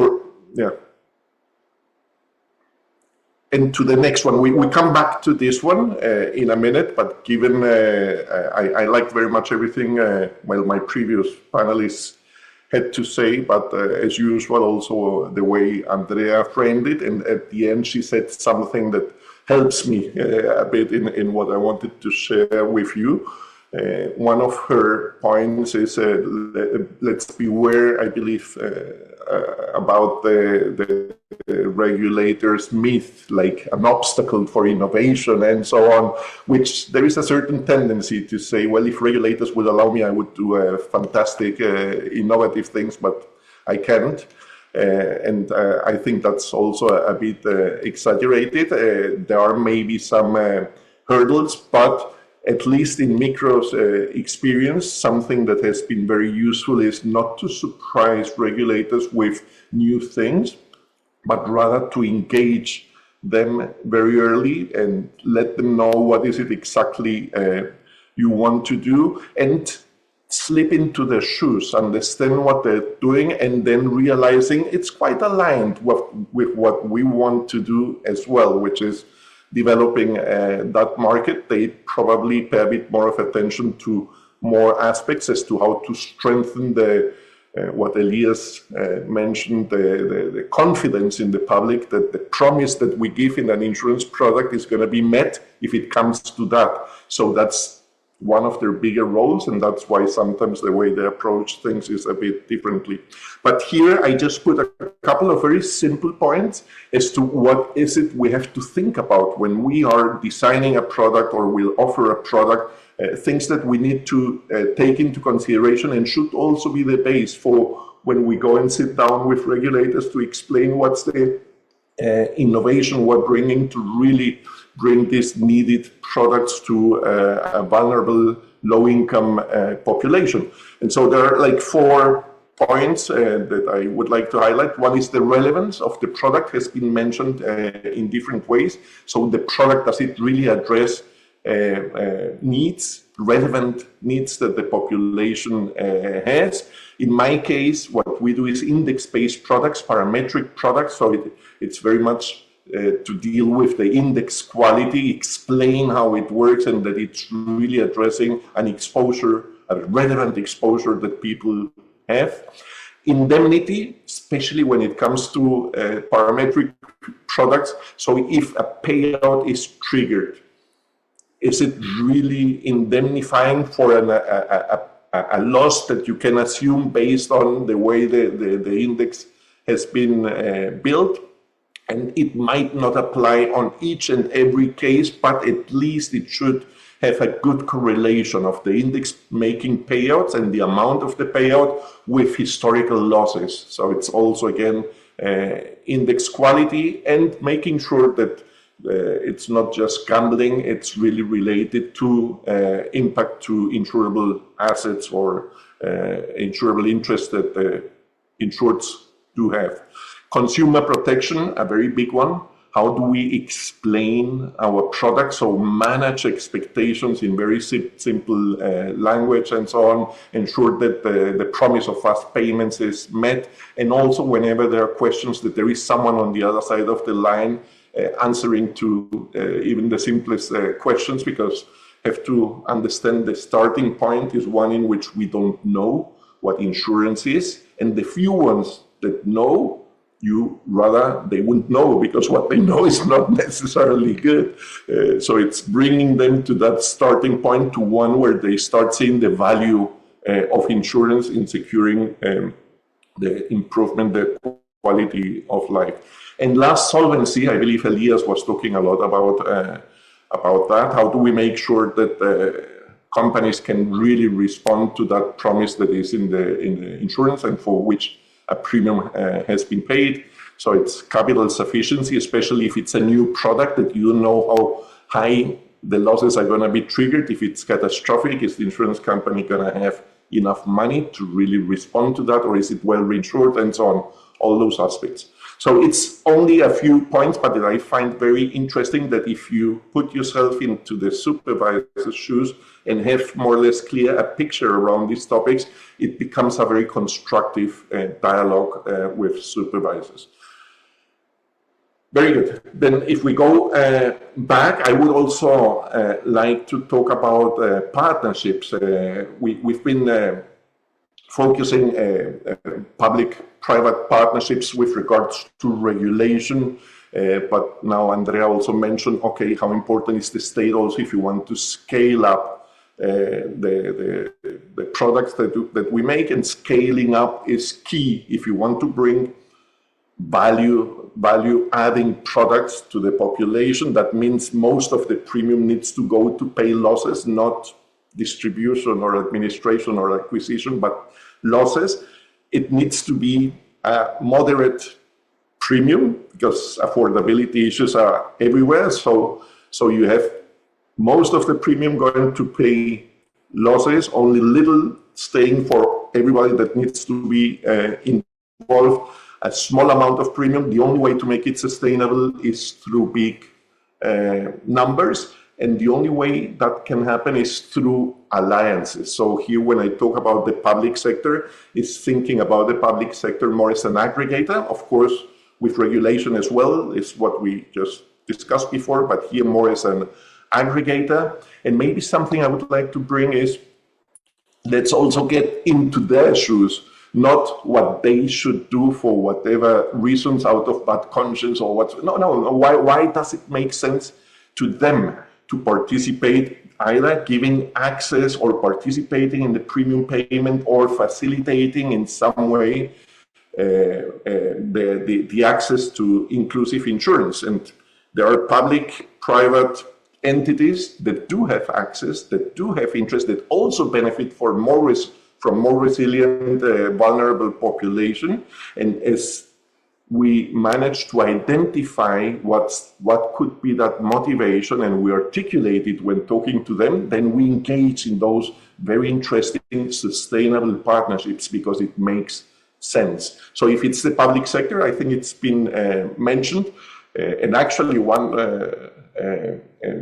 and to the next one. We come back to this one in a minute, but given I liked very much everything my previous panelists had to say, but as usual, also the way Andrea framed it, and at the end she said something that helps me a bit in what I wanted to share with you. One of her points is let's beware, I believe, about the regulators' myth, like an obstacle for innovation and so on, which there is a certain tendency to say, well, if regulators would allow me, I would do fantastic, innovative things, but I can't. And I think that's also a bit exaggerated. There are maybe some hurdles, but at least in MiCRO's experience, something that has been very useful is not to surprise regulators with new things, but rather to engage them very early and let them know what is it exactly you want to do, and slip into their shoes, understand what they're doing, and then realizing it's quite aligned with what we want to do as well, which is developing that market. They probably pay a bit more of attention to more aspects as to how to strengthen the what Elias mentioned, the confidence in the public that the promise that we give in an insurance product is going to be met if it comes to that. So that's one of their bigger roles, and that's why sometimes the way they approach things is a bit differently. But here I just put a couple of very simple points as to what is it we have to think about when we are designing a product or will offer a product, things that we need to take into consideration and should also be the base for when we go and sit down with regulators to explain what's the innovation we're bringing to really bring these needed products to a vulnerable, low-income population. And so there are like 4 points that I would like to highlight. One is the relevance of the product has been mentioned in different ways. So the product, does it really address needs, relevant needs that the population has? In my case, what we do is index-based products, parametric products. So it's very much to deal with the index quality, explain how it works, and that it's really addressing an exposure, a relevant exposure that people have. Indemnity, especially when it comes to parametric products. So if a payout is triggered, is it really indemnifying for a loss that you can assume based on the way the index has been built? And it might not apply on each and every case, but at least it should have a good correlation of the index making payouts and the amount of the payout with historical losses. So it's also, again, index quality and making sure that it's not just gambling, it's really related to impact to insurable assets or insurable interest that the insureds do have. Consumer protection, a very big one. How do we explain our products? So manage expectations in very simple language and so on, ensure that the promise of fast payments is met. And also whenever there are questions, that there is someone on the other side of the line answering to even the simplest questions, because have to understand the starting point is one in which we don't know what insurance is. And the few ones that know, they wouldn't know, because what they know is not necessarily good. So it's bringing them to that starting point, to one where they start seeing the value of insurance in securing the improvement, the quality of life. And last, solvency. I believe Elias was talking a lot about that. How do we make sure that companies can really respond to that promise that is in the insurance and for which a premium has been paid? So it's capital sufficiency, especially if it's a new product that you know how high the losses are going to be triggered. If it's catastrophic, is the insurance company going to have enough money to really respond to that, or is it well reinsured, and so on, all those aspects. So it's only a few points, but that I find very interesting, that if you put yourself into the supervisor's shoes and have more or less clear a picture around these topics, it becomes a very constructive dialogue with supervisors. Very good. Then if we go back, I would also like to talk about partnerships. We've been focusing public-private partnerships with regards to regulation, but now Andrea also mentioned, okay, how important is the state also if you want to scale up the products that we make, and scaling up is key if you want to bring value-adding products to the population. That means most of the premium needs to go to pay losses, not distribution or administration or acquisition, but losses. It needs to be a moderate premium, because affordability issues are everywhere. So you have most of the premium going to pay losses, only little staying for everybody that needs to be involved. A small amount of premium. The only way to make it sustainable is through big numbers. And the only way that can happen is through alliances. So here, when I talk about the public sector, is thinking about the public sector more as an aggregator, of course, with regulation as well, is what we just discussed before, but here more as an aggregator. And maybe something I would like to bring is, let's also get into their shoes, not what they should do for whatever reasons out of bad conscience or what. No. Why does it make sense to them to participate, either giving access or participating in the premium payment or facilitating in some way the access to inclusive insurance? And there are public-private entities that do have access, that do have interest, that also benefit from more resilient, vulnerable population. And as we manage to identify what could be that motivation, and we articulate it when talking to them, then we engage in those very interesting, sustainable partnerships because it makes sense. So if it's the public sector, I think it's been mentioned, and actually one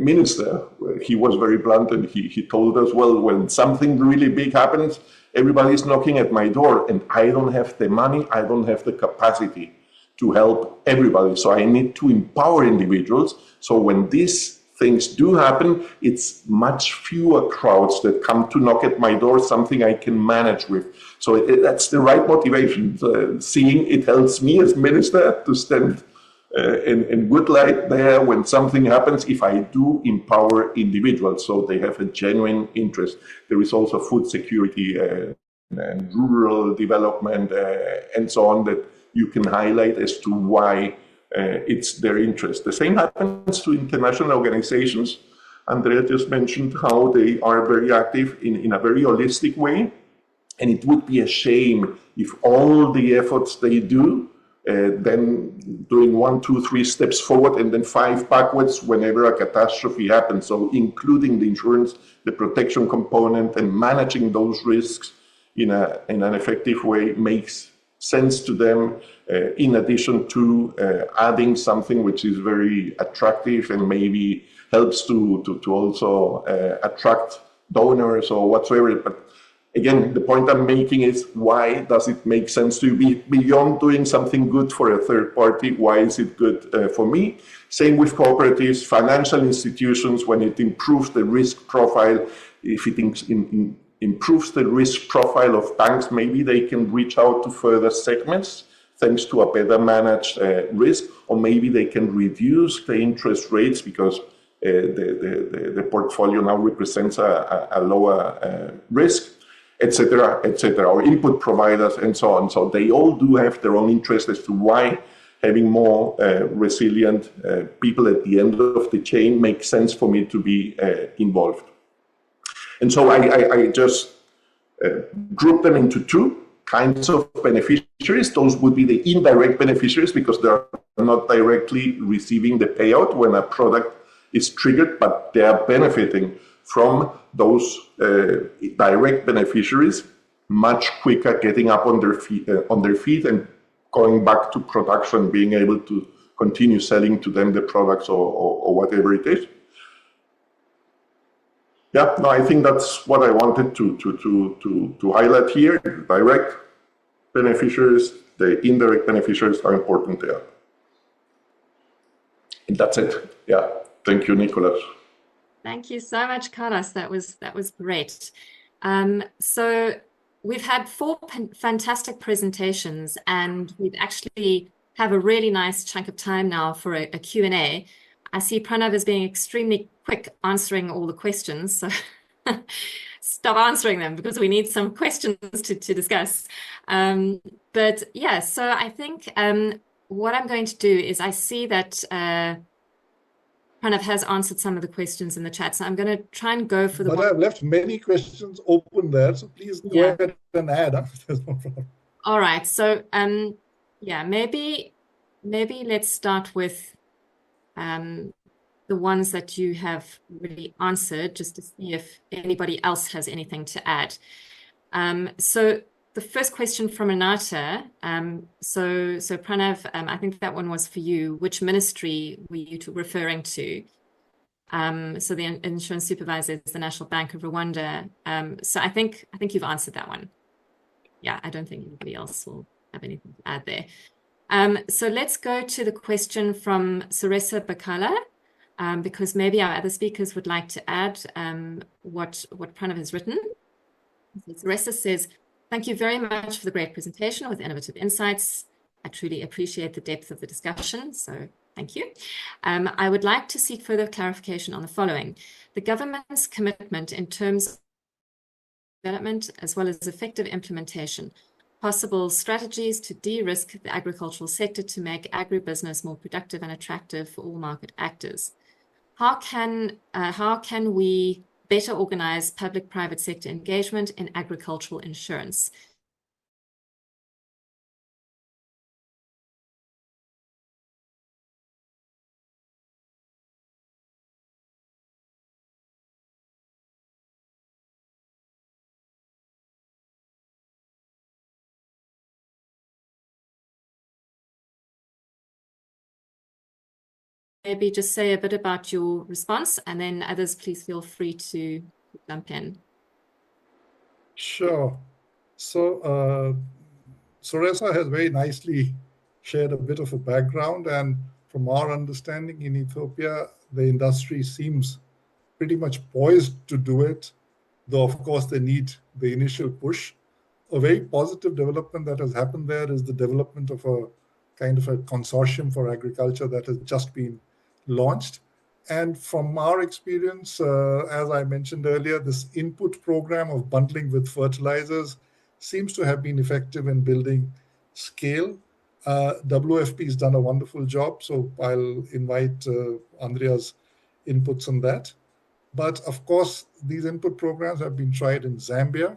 minister, he was very blunt, and he told us, well, when something really big happens, everybody's knocking at my door, and I don't have the money, I don't have the capacity to help everybody. So I need to empower individuals. So when these things do happen, it's much fewer crowds that come to knock at my door, something I can manage with. So that's the right motivation. Seeing it helps me as minister to stand in good light there when something happens, if I do empower individuals so they have a genuine interest. There is also food security and rural development and so on that you can highlight as to why it's their interest. The same happens to international organizations. Andrea just mentioned how they are very active in a very holistic way. And it would be a shame if all the efforts they do, then doing 1, 2, 3 steps forward and then 5 backwards whenever a catastrophe happens. So including the insurance, the protection component, and managing those risks in an effective way makes sense to them, in addition to adding something which is very attractive and maybe helps to also attract donors or whatsoever. But again, the point I'm making is, why does it make sense to be beyond doing something good for a third party? Why is it good for me? Same with cooperatives, financial institutions, when it improves the risk profile. If it improves the risk profile of banks, maybe they can reach out to further segments thanks to a better managed risk, or maybe they can reduce the interest rates because the portfolio now represents a lower risk, etc., or input providers and so on. So they all do have their own interest as to why having more resilient people at the end of the chain makes sense for me to be involved. And so I just group them into 2 kinds of beneficiaries. Those would be the indirect beneficiaries because they're not directly receiving the payout when a product is triggered, but they are benefiting from those direct beneficiaries much quicker, getting up on their feet and going back to production, being able to continue selling to them the products or whatever it is. Yeah, no, I think that's what I wanted to highlight here. Direct beneficiaries, the indirect beneficiaries are important there. And that's it. Yeah, thank you, Nicolas. Thank you so much, Carlos. That was great. So we've had 4 fantastic presentations, and we've actually have a really nice chunk of time now for a Q&A. I see Pranav is being extremely quick answering all the questions, so stop answering them because we need some questions to discuss. But yeah, so I think what I'm going to do is, I see that Pranav has answered some of the questions in the chat, so I'm going to try and go for the But I've left many questions open there, so please go ahead and add. There's no problem. All right, so yeah, maybe let's start with the ones that you have really answered, just to see if anybody else has anything to add. So the first question from Renata. So Pranav, I think that one was for you. Which ministry were you referring to? So the insurance supervisor is the National Bank of Rwanda. So I think you've answered that one. Yeah, I don't think anybody else will have anything to add there. So let's go to the question from Saresa Bakala, because maybe our other speakers would like to add what Pranav has written. Saresa says, "Thank you very much for the great presentation with innovative insights. I truly appreciate the depth of the discussion, so thank you. I would like to seek further clarification on the following. The government's commitment in terms of development as well as effective implementation, possible strategies to de-risk the agricultural sector to make agribusiness more productive and attractive for all market actors. How can we better organize public-private sector engagement in agricultural insurance? Maybe just say a bit about your response, and then others, please feel free to jump in. Sure. So Saresa has very nicely shared a bit of a background, and from our understanding in Ethiopia, the industry seems pretty much poised to do it, though of course they need the initial push. A very positive development that has happened there is the development of a kind of a consortium for agriculture that has just been launched. And from our experience, as I mentioned earlier, this input program of bundling with fertilizers seems to have been effective in building scale. WFP has done a wonderful job, so I'll invite Andrea's inputs on that. But of course, these input programs have been tried in Zambia,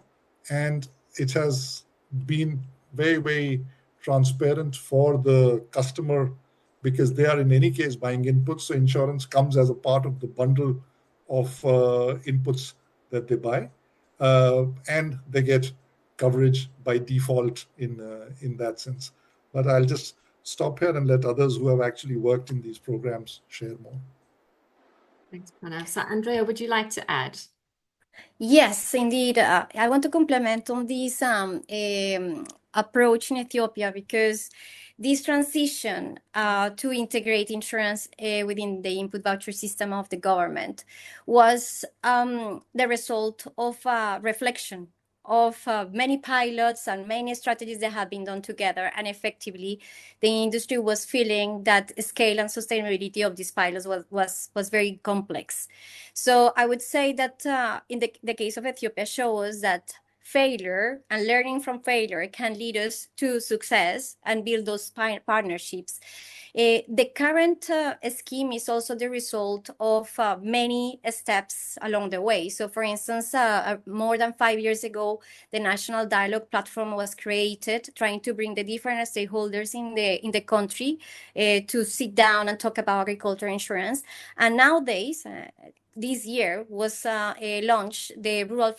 and it has been very, very transparent for the customer because they are in any case buying inputs. So insurance comes as a part of the bundle of inputs that they buy, and they get coverage by default in that sense. But I'll just stop here and let others who have actually worked in these programs share more. Thanks, Pranav. So Andrea, would you like to add? Yes, indeed. I want to complement on this approach in Ethiopia because this transition to integrate insurance within the input voucher system of the government was the result of reflection of many pilots and many strategies that have been done together, and effectively the industry was feeling that scale and sustainability of these pilots was very complex. So I would say that in the case of Ethiopia shows that failure and learning from failure can lead us to success and build those partnerships. The current scheme is also the result of many steps along the way. So for instance, more than 5 years ago, the National Dialogue Platform was created, trying to bring the different stakeholders in the country to sit down and talk about agriculture insurance. And nowadays, this year was launched the Rural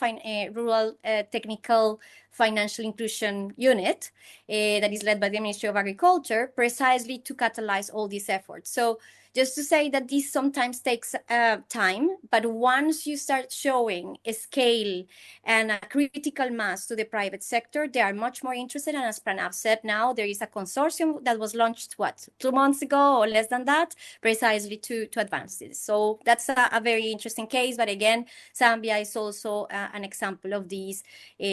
Technical Financial Inclusion Unit that is led by the Ministry of Agriculture, precisely to catalyze all these efforts. So just to say that this sometimes takes time, but once you start showing a scale and a critical mass to the private sector, they are much more interested. And as Pranav said, now there is a consortium that was launched, 2 months ago or less than that, precisely to advance this. So that's a very interesting case. But again, Zambia is also an example of these.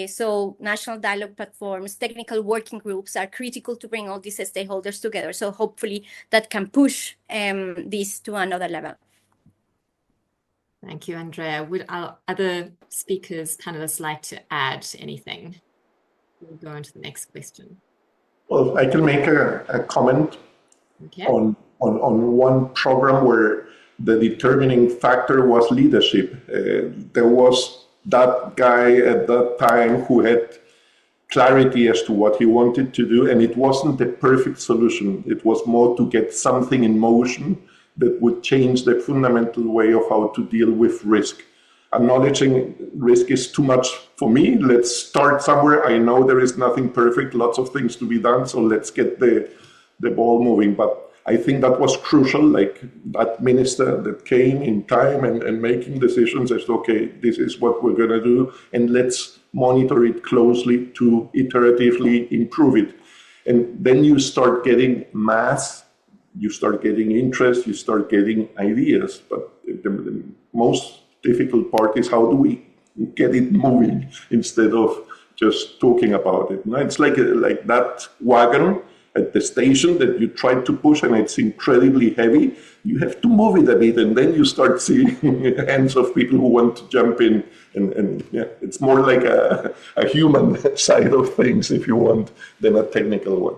So national dialogue platforms, technical working groups are critical to bring all these stakeholders together. So hopefully that can push this to another level. Thank you, Andrea. Would our other speakers, panelists, like to add anything? We'll go on to the next question. Well, I can make a comment on one program where the determining factor was leadership. There was that guy at that time who had clarity as to what he wanted to do, and it wasn't the perfect solution. It was more to get something in motion that would change the fundamental way of how to deal with risk. Acknowledging risk is too much for me. Let's start somewhere. I know there is nothing perfect, lots of things to be done, so let's get the ball moving. But I think that was crucial, like that minister that came in time and making decisions as, okay, this is what we're going to do, and let's monitor it closely to iteratively improve it. And then you start getting mass, you start getting interest, you start getting ideas. But the most difficult part is how do we get it moving instead of just talking about it. It's like that wagon at the station that you try to push and it's incredibly heavy. You have to move it a bit, and then you start seeing hands of people who want to jump in. And yeah, it's more like a human side of things, if you want, than a technical one.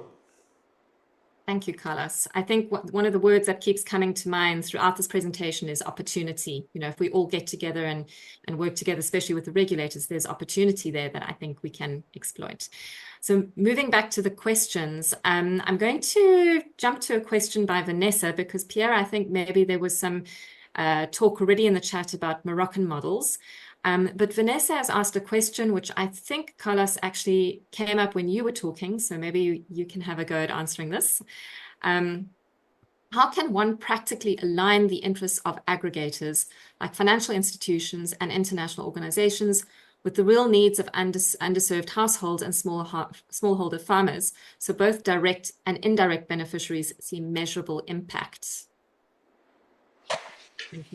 Thank you, Carlos. I think one of the words that keeps coming to mind throughout this presentation is opportunity. If we all get together and work together, especially with the regulators, there's opportunity there that I think we can exploit. So moving back to the questions, I'm going to jump to a question by Vanessa, because Pierre, I think maybe there was some talk already in the chat about Moroccan models. But Vanessa has asked a question, which I think, Carlos, actually came up when you were talking, so maybe you can have a go at answering this. How can one practically align the interests of aggregators, like financial institutions and international organizations, with the real needs of underserved households and smallholder farmers, so both direct and indirect beneficiaries see measurable impact?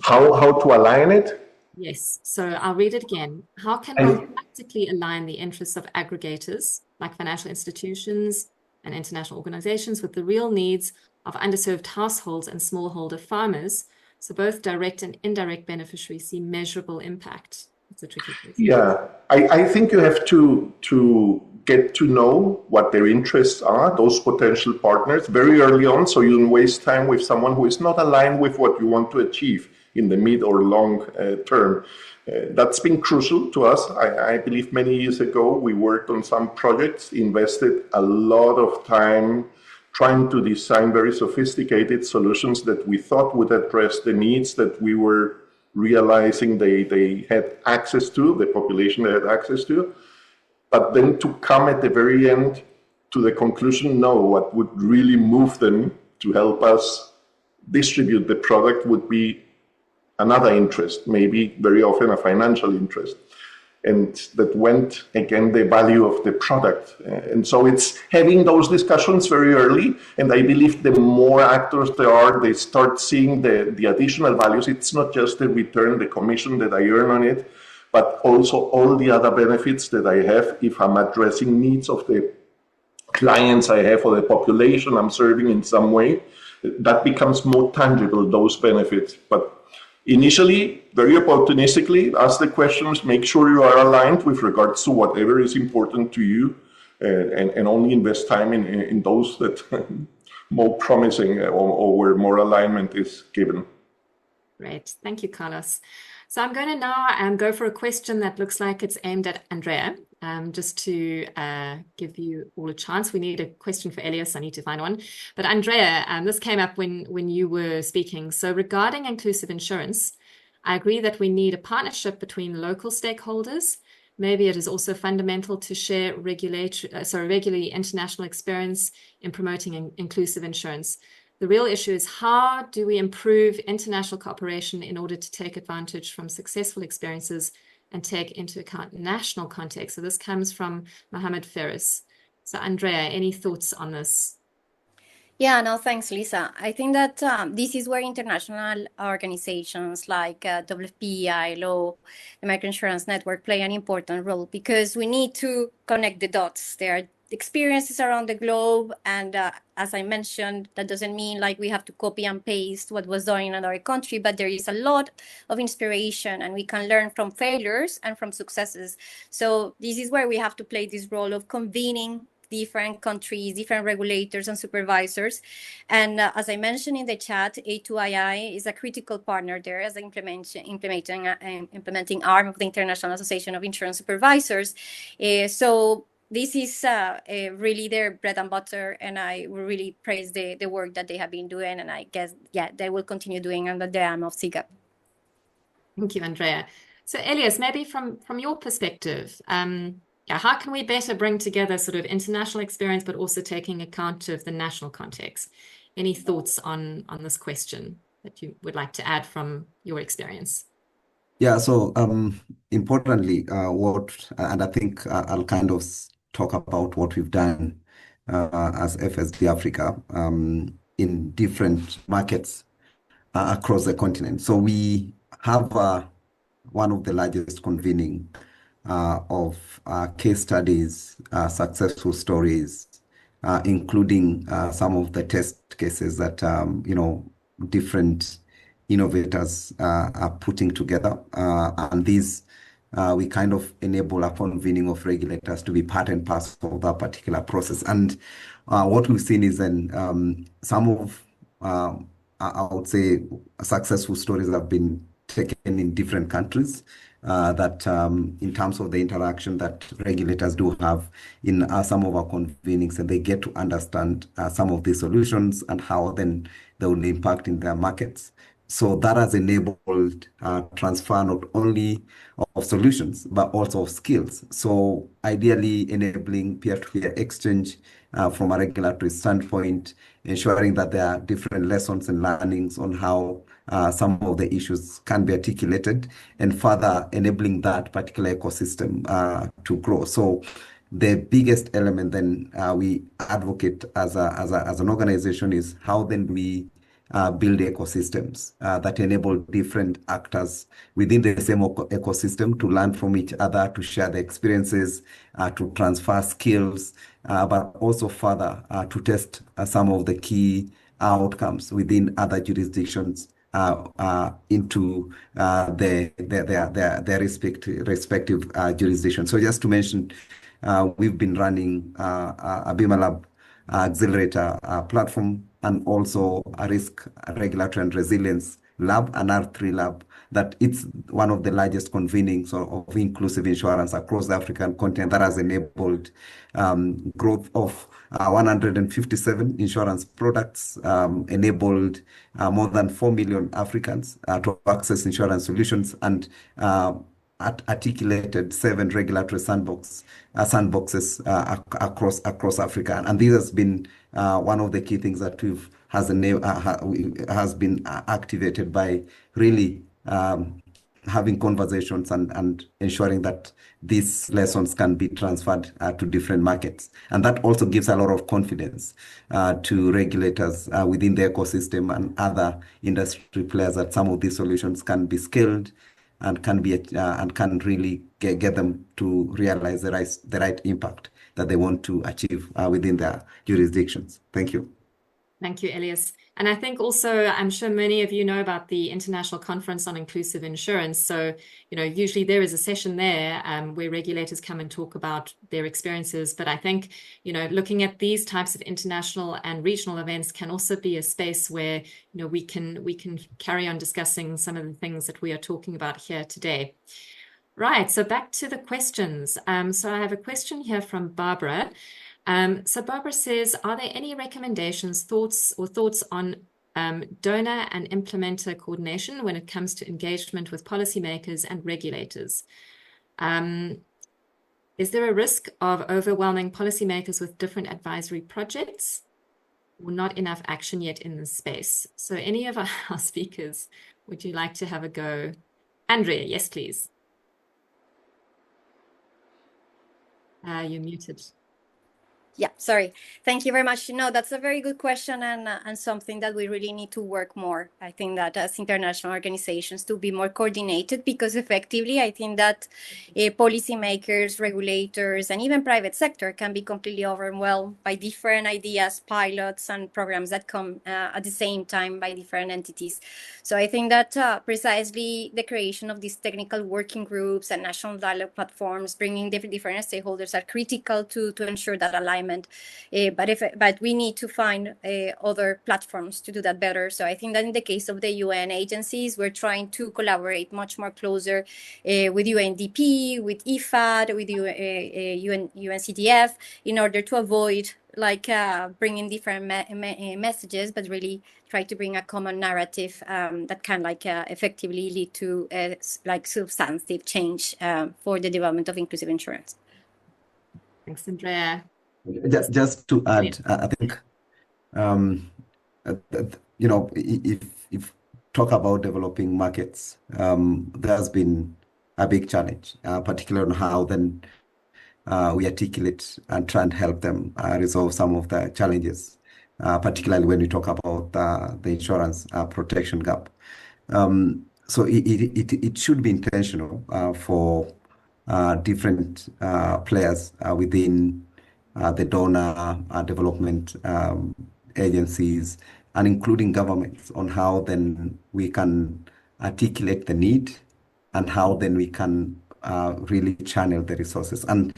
How to align it? Yes, so I'll read it again. How can one practically align the interests of aggregators, like financial institutions and international organizations, with the real needs of underserved households and smallholder farmers, so both direct and indirect beneficiaries see measurable impact? It's a tricky question. Yeah, I think you have to get to know what their interests are, those potential partners, very early on, so you don't waste time with someone who is not aligned with what you want to achieve in the mid or long term. That's been crucial to us. I believe many years ago, we worked on some projects, invested a lot of time trying to design very sophisticated solutions that we thought would address the needs that we were realizing they had access to, the population they had access to. But then to come at the very end to the conclusion, no, what would really move them to help us distribute the product would be another interest, maybe very often a financial interest. And that went against the value of the product. And so it's having those discussions very early. And I believe the more actors there are, they start seeing the additional values. It's not just the return, the commission that I earn on it, but also all the other benefits that I have if I'm addressing needs of the clients I have or the population I'm serving in some way. That becomes more tangible, those benefits. But initially, very opportunistically, ask the questions, make sure you are aligned with regards to whatever is important to you, and only invest time in those that more promising or where more alignment is given. Great. Thank you, Carlos. So I'm going to now go for a question that looks like it's aimed at Andrea, just to give you all a chance. We need a question for Elias. I need to find one. But Andrea, this came up when you were speaking. So regarding inclusive insurance, I agree that we need a partnership between local stakeholders. Maybe it is also fundamental to share regularly international experience in promoting inclusive insurance. The real issue is, how do we improve international cooperation in order to take advantage from successful experiences and take into account national context? So this comes from Mohammed Ferris. So Andrea, any thoughts on this? Yeah, no, thanks, Lisa. I think that this is where international organizations like WFP, ILO, the Microinsurance Network play an important role, because we need to connect the dots. There are experiences around the globe, and as I mentioned, that doesn't mean like we have to copy and paste what was done in another country, but there is a lot of inspiration, and we can learn from failures and from successes. So this is where we have to play this role of convening different countries, different regulators and supervisors. And as I mentioned in the chat, A2II is a critical partner there as the implementing arm of the International Association of Insurance Supervisors. So this is really their bread and butter, and I really praise the work that they have been doing, and I guess, yeah, they will continue doing under the arm of SIGAP. Thank you, Andrea. So Elias, maybe from your perspective, how can we better bring together sort of international experience, but also taking account of the national context? any thoughts on this question that you would like to add from your experience? Yeah, so importantly, and I think I'll kind of talk about what we've done as FSD Africa in different markets across the continent. So we have one of the largest convening of case studies, successful stories, including some of the test cases that different innovators are putting together, and these we kind of enable a convening of regulators to be part and parcel of that particular process. And what we've seen is then some of I would say successful stories have been taken in different countries that in terms of the interaction that regulators do have in some of our convenings, and they get to understand some of these solutions and how then they will impact in their markets. So that has enabled transfer not only of solutions, but also of skills. So ideally enabling peer-to-peer exchange from a regulatory standpoint, ensuring that there are different lessons and learnings on how some of the issues can be articulated, and further enabling that particular ecosystem to grow. So the biggest element then we advocate as an organization is how then we build ecosystems that enable different actors within the same ecosystem to learn from each other, to share the experiences, to transfer skills, but also further to test some of the key outcomes within other jurisdictions into their respective jurisdictions. So just to mention, we've been running a BIMA accelerator platform, and also a risk regulatory and resilience lab, an R3 lab, that it's one of the largest convenings of inclusive insurance across the African continent that has enabled growth of 157 insurance products, enabled more than 4 million Africans to access insurance solutions, and articulated 7 regulatory sandboxes across Africa. And this has been one of the key things that has been activated by really having conversations and ensuring that these lessons can be transferred to different markets. And that also gives a lot of confidence to regulators within the ecosystem and other industry players that some of these solutions can be scaled and can really get them to realize the right impact that they want to achieve within their jurisdictions. Thank you. Thank you, Elias. And I think also, I'm sure many of you know about the International Conference on Inclusive Insurance. So, usually there is a session there where regulators come and talk about their experiences. But I think, looking at these types of international and regional events can also be a space where, we can carry on discussing some of the things that we are talking about here today. Right, so back to the questions. So I have a question here from Barbara. So Barbara says, are there any recommendations, thoughts on donor and implementer coordination when it comes to engagement with policymakers and regulators? Is there a risk of overwhelming policymakers with different advisory projects, or not enough action yet in this space? So any of our speakers, would you like to have a go? Andrea, yes, please. You're muted. Yeah, sorry. Thank you very much. No, that's a very good question, and something that we really need to work more. I think that as international organizations to be more coordinated, because effectively, I think that policymakers, regulators, and even private sector can be completely overwhelmed by different ideas, pilots, and programs that come at the same time by different entities. So I think that precisely the creation of these technical working groups and national dialogue platforms, bringing different stakeholders, are critical to ensure that alignment. But we need to find other platforms to do that better. So I think that in the case of the UN agencies, we're trying to collaborate much more closer with UNDP, with IFAD, with UNCDF, in order to avoid bringing different messages, but really try to bring a common narrative that can effectively lead to substantive change for the development of inclusive insurance. Thanks, Andrea. Just to add, I think if talk about developing markets, there's been a big challenge, particularly on how then we articulate and try and help them resolve some of the challenges, particularly when we talk about the insurance protection gap. So it should be intentional for different players within the donor development agencies and including governments on how then we can articulate the need and how then we can really channel the resources. And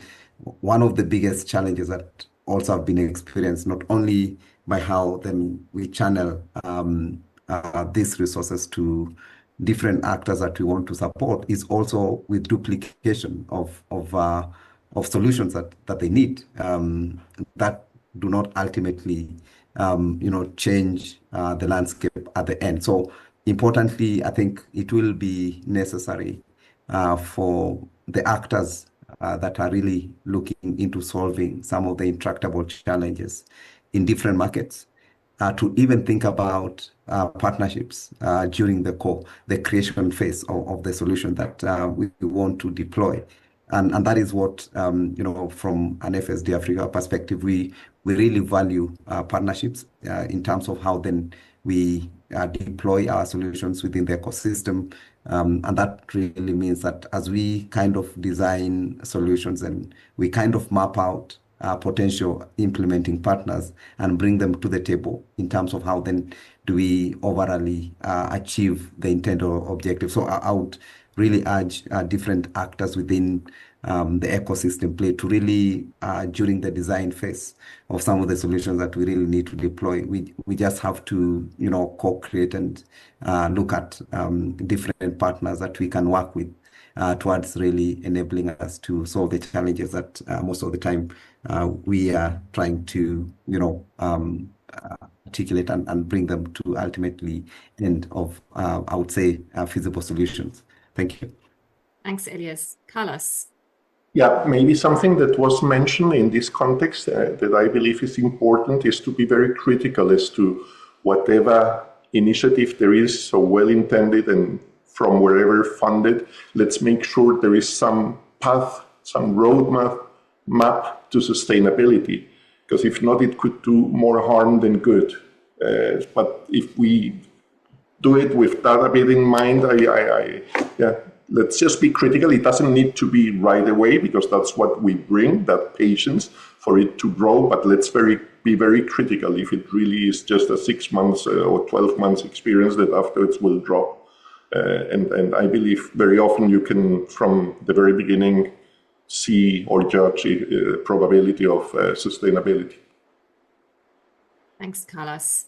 one of the biggest challenges that also have been experienced, not only by how then we channel these resources to different actors that we want to support, is also with duplication of solutions that they need that do not ultimately change the landscape at the end. So importantly, I think it will be necessary for the actors that are really looking into solving some of the intractable challenges in different markets to even think about partnerships during the creation phase of the solution that we want to deploy. And that is what, from an FSD Africa perspective, we really value partnerships in terms of how then we deploy our solutions within the ecosystem. And that really means that as we kind of design solutions and we kind of map out potential implementing partners and bring them to the table in terms of how then do we overall achieve the intended objective. So I would really urge different actors within the ecosystem play to really, during the design phase of some of the solutions that we really need to deploy, we just have to, co-create and look at different partners that we can work with towards really enabling us to solve the challenges that most of the time we are trying to, articulate and bring them to ultimately end of, I would say, feasible solutions. Thank you. Thanks, Elias. Carlos. Yeah, maybe something that was mentioned in this context that I believe is important is to be very critical as to whatever initiative there is, so well intended and from wherever funded, let's make sure there is some path, some roadmap map to sustainability, because if not, it could do more harm than good. But if we do it with that a bit in mind, let's just be critical. It doesn't need to be right away because that's what we bring, that patience for it to grow. But let's be very critical if it really is just a 6 months or 12 months experience that afterwards will drop. And I believe very often you can, from the very beginning, see or judge probability of sustainability. Thanks, Carlos.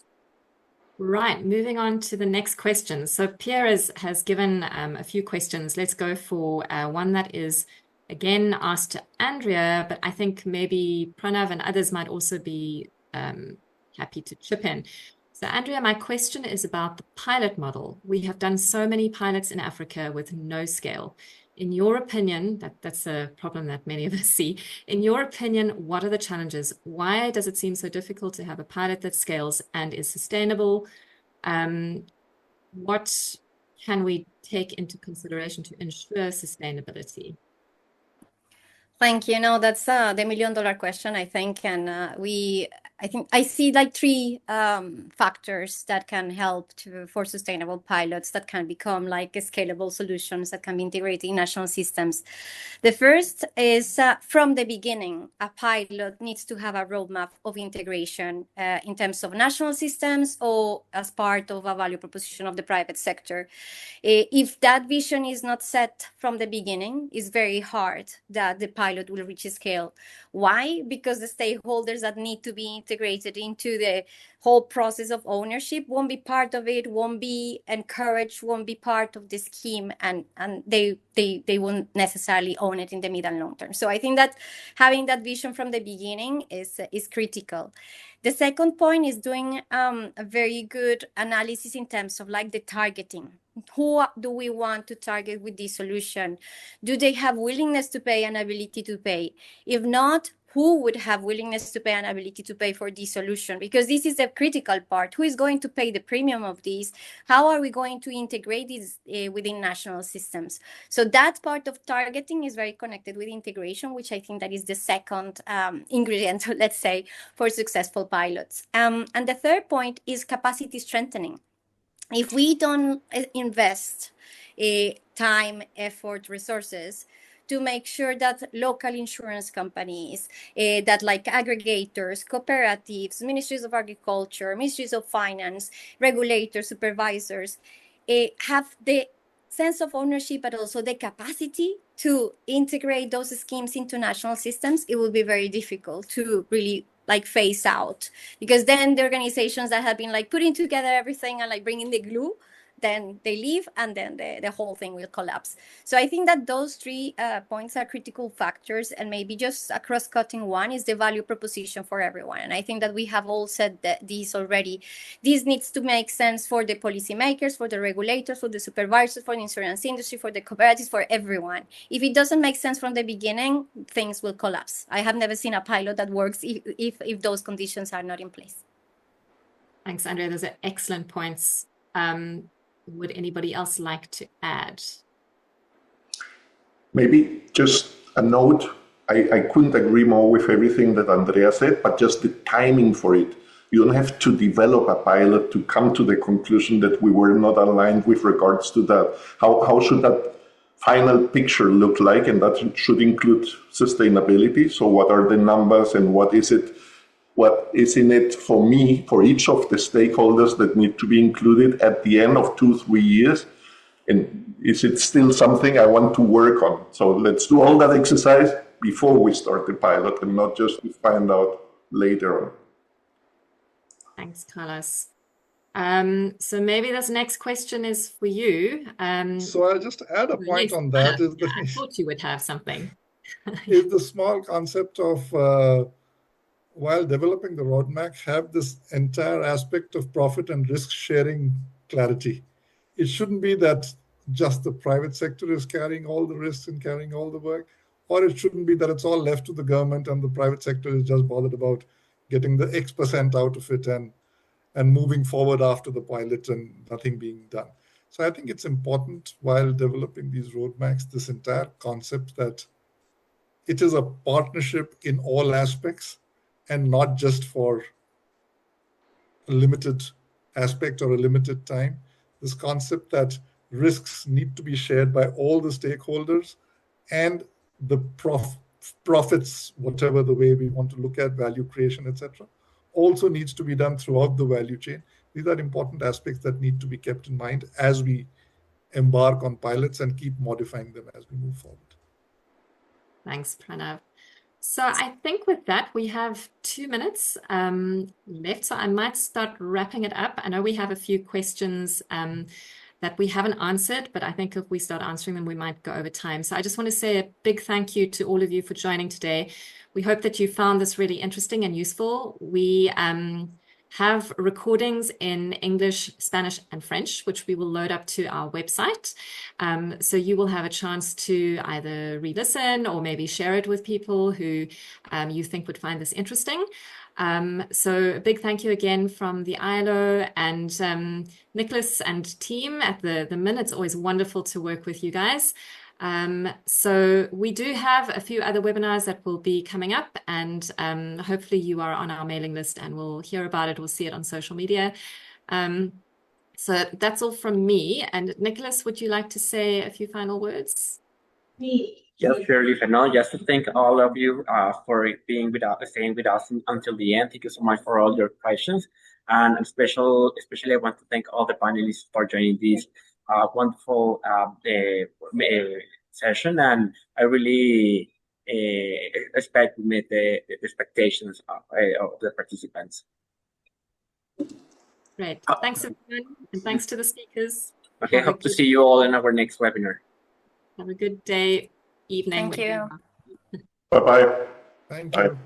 Right, moving on to the next question. So Pierre has given a few questions. Let's go for one that is, again, asked to Andrea, but I think maybe Pranav and others might also be happy to chip in. So Andrea, my question is about the pilot model. We have done so many pilots in Africa with no scale. In your opinion, that's a problem that many of us see. In your opinion, what are the challenges? Why does it seem so difficult to have a pilot that scales and is sustainable? What can we take into consideration to ensure sustainability? Thank you. No, that's the $1 million question, I think. And I see like 3 factors that can help for sustainable pilots that can become like scalable solutions that can be integrated in national systems. The first is from the beginning, a pilot needs to have a roadmap of integration in terms of national systems or as part of a value proposition of the private sector. If that vision is not set from the beginning, it's very hard that the pilot will reach a scale. Why? Because the stakeholders that need to be integrated into the whole process of ownership won't be part of it, won't be encouraged, won't be part of the scheme, and they won't necessarily own it in the mid and long term. So I think that having that vision from the beginning is critical. The second point is doing a very good analysis in terms of like the targeting. Who do we want to target with this solution? Do they have willingness to pay and ability to pay? If not, who would have willingness to pay and ability to pay for this solution, because this is a critical part. Who is going to pay the premium of these? How are we going to integrate these within national systems? So that part of targeting is very connected with integration, which I think that is the second ingredient, let's say, for successful pilots. And the third point is capacity strengthening. If we don't invest time, effort, resources to make sure that local insurance companies, that like aggregators, cooperatives, ministries of agriculture, ministries of finance, regulators, supervisors, have the sense of ownership, but also the capacity to integrate those schemes into national systems, it will be very difficult to really like phase out, because then the organizations that have been like putting together everything and like bringing the glue, then they leave and then the whole thing will collapse. So I think that those three points are critical factors, and maybe just a cross-cutting one is the value proposition for everyone. And I think that we have all said that these already. This needs to make sense for the policymakers, for the regulators, for the supervisors, for the insurance industry, for the cooperatives, for everyone. If it doesn't make sense from the beginning, things will collapse. I have never seen a pilot that works if those conditions are not in place. Thanks, Andrea. Those are excellent points. Would anybody else like to add? Maybe just a note. I couldn't agree more with everything that Andrea said, but just the timing for it. You don't have to develop a pilot to come to the conclusion that we were not aligned with regards to that. How should that final picture look like? And that should include sustainability. So what are the numbers and what is it? What is in it for me, for each of the stakeholders that need to be included at the end of 2-3 years? And is it still something I want to work on? So let's do all that exercise before we start the pilot and not just find out later on. Thanks, Carlos. So maybe this next question is for you. So I'll just add a point on that. I thought you would have something. Is the small concept of while developing the roadmap, have this entire aspect of profit and risk sharing clarity. It shouldn't be that just the private sector is carrying all the risks and carrying all the work, or it shouldn't be that it's all left to the government and the private sector is just bothered about getting the X% out of it and moving forward after the pilot and nothing being done. So I think it's important while developing these roadmaps, this entire concept that it is a partnership in all aspects, and not just for a limited aspect or a limited time. This concept that risks need to be shared by all the stakeholders, and the profits, whatever the way we want to look at value creation, etc., also needs to be done throughout the value chain. These are important aspects that need to be kept in mind as we embark on pilots and keep modifying them as we move forward. Thanks, Pranav. So I think with that, we have 2 minutes left. So I might start wrapping it up. I know we have a few questions that we haven't answered, but I think if we start answering them, we might go over time. So I just want to say a big thank you to all of you for joining today. We hope that you found this really interesting and useful. We have recordings in English, Spanish, and French, which we will load up to our website. So you will have a chance to either re-listen or maybe share it with people who you think would find this interesting. So a big thank you again from the ILO and Nicholas and team at the MiN. It's always wonderful to work with you guys. So we do have a few other webinars that will be coming up, and hopefully you are on our mailing list and we'll hear about it, we'll see it on social media. So that's all from me. And Nicholas, would you like to say a few final words? Yes, sure, Lisa. No, just to thank all of you for being with us, staying with us until the end. Thank you so much for all your questions. And especially I want to thank all the panelists for joining this wonderful session, and I really expect to meet the expectations of the participants. Great. Thanks, everyone, and thanks to the speakers. Okay, hope to see you all in our next webinar. Have a good day, evening. Thank you. Bye-bye. Thank you.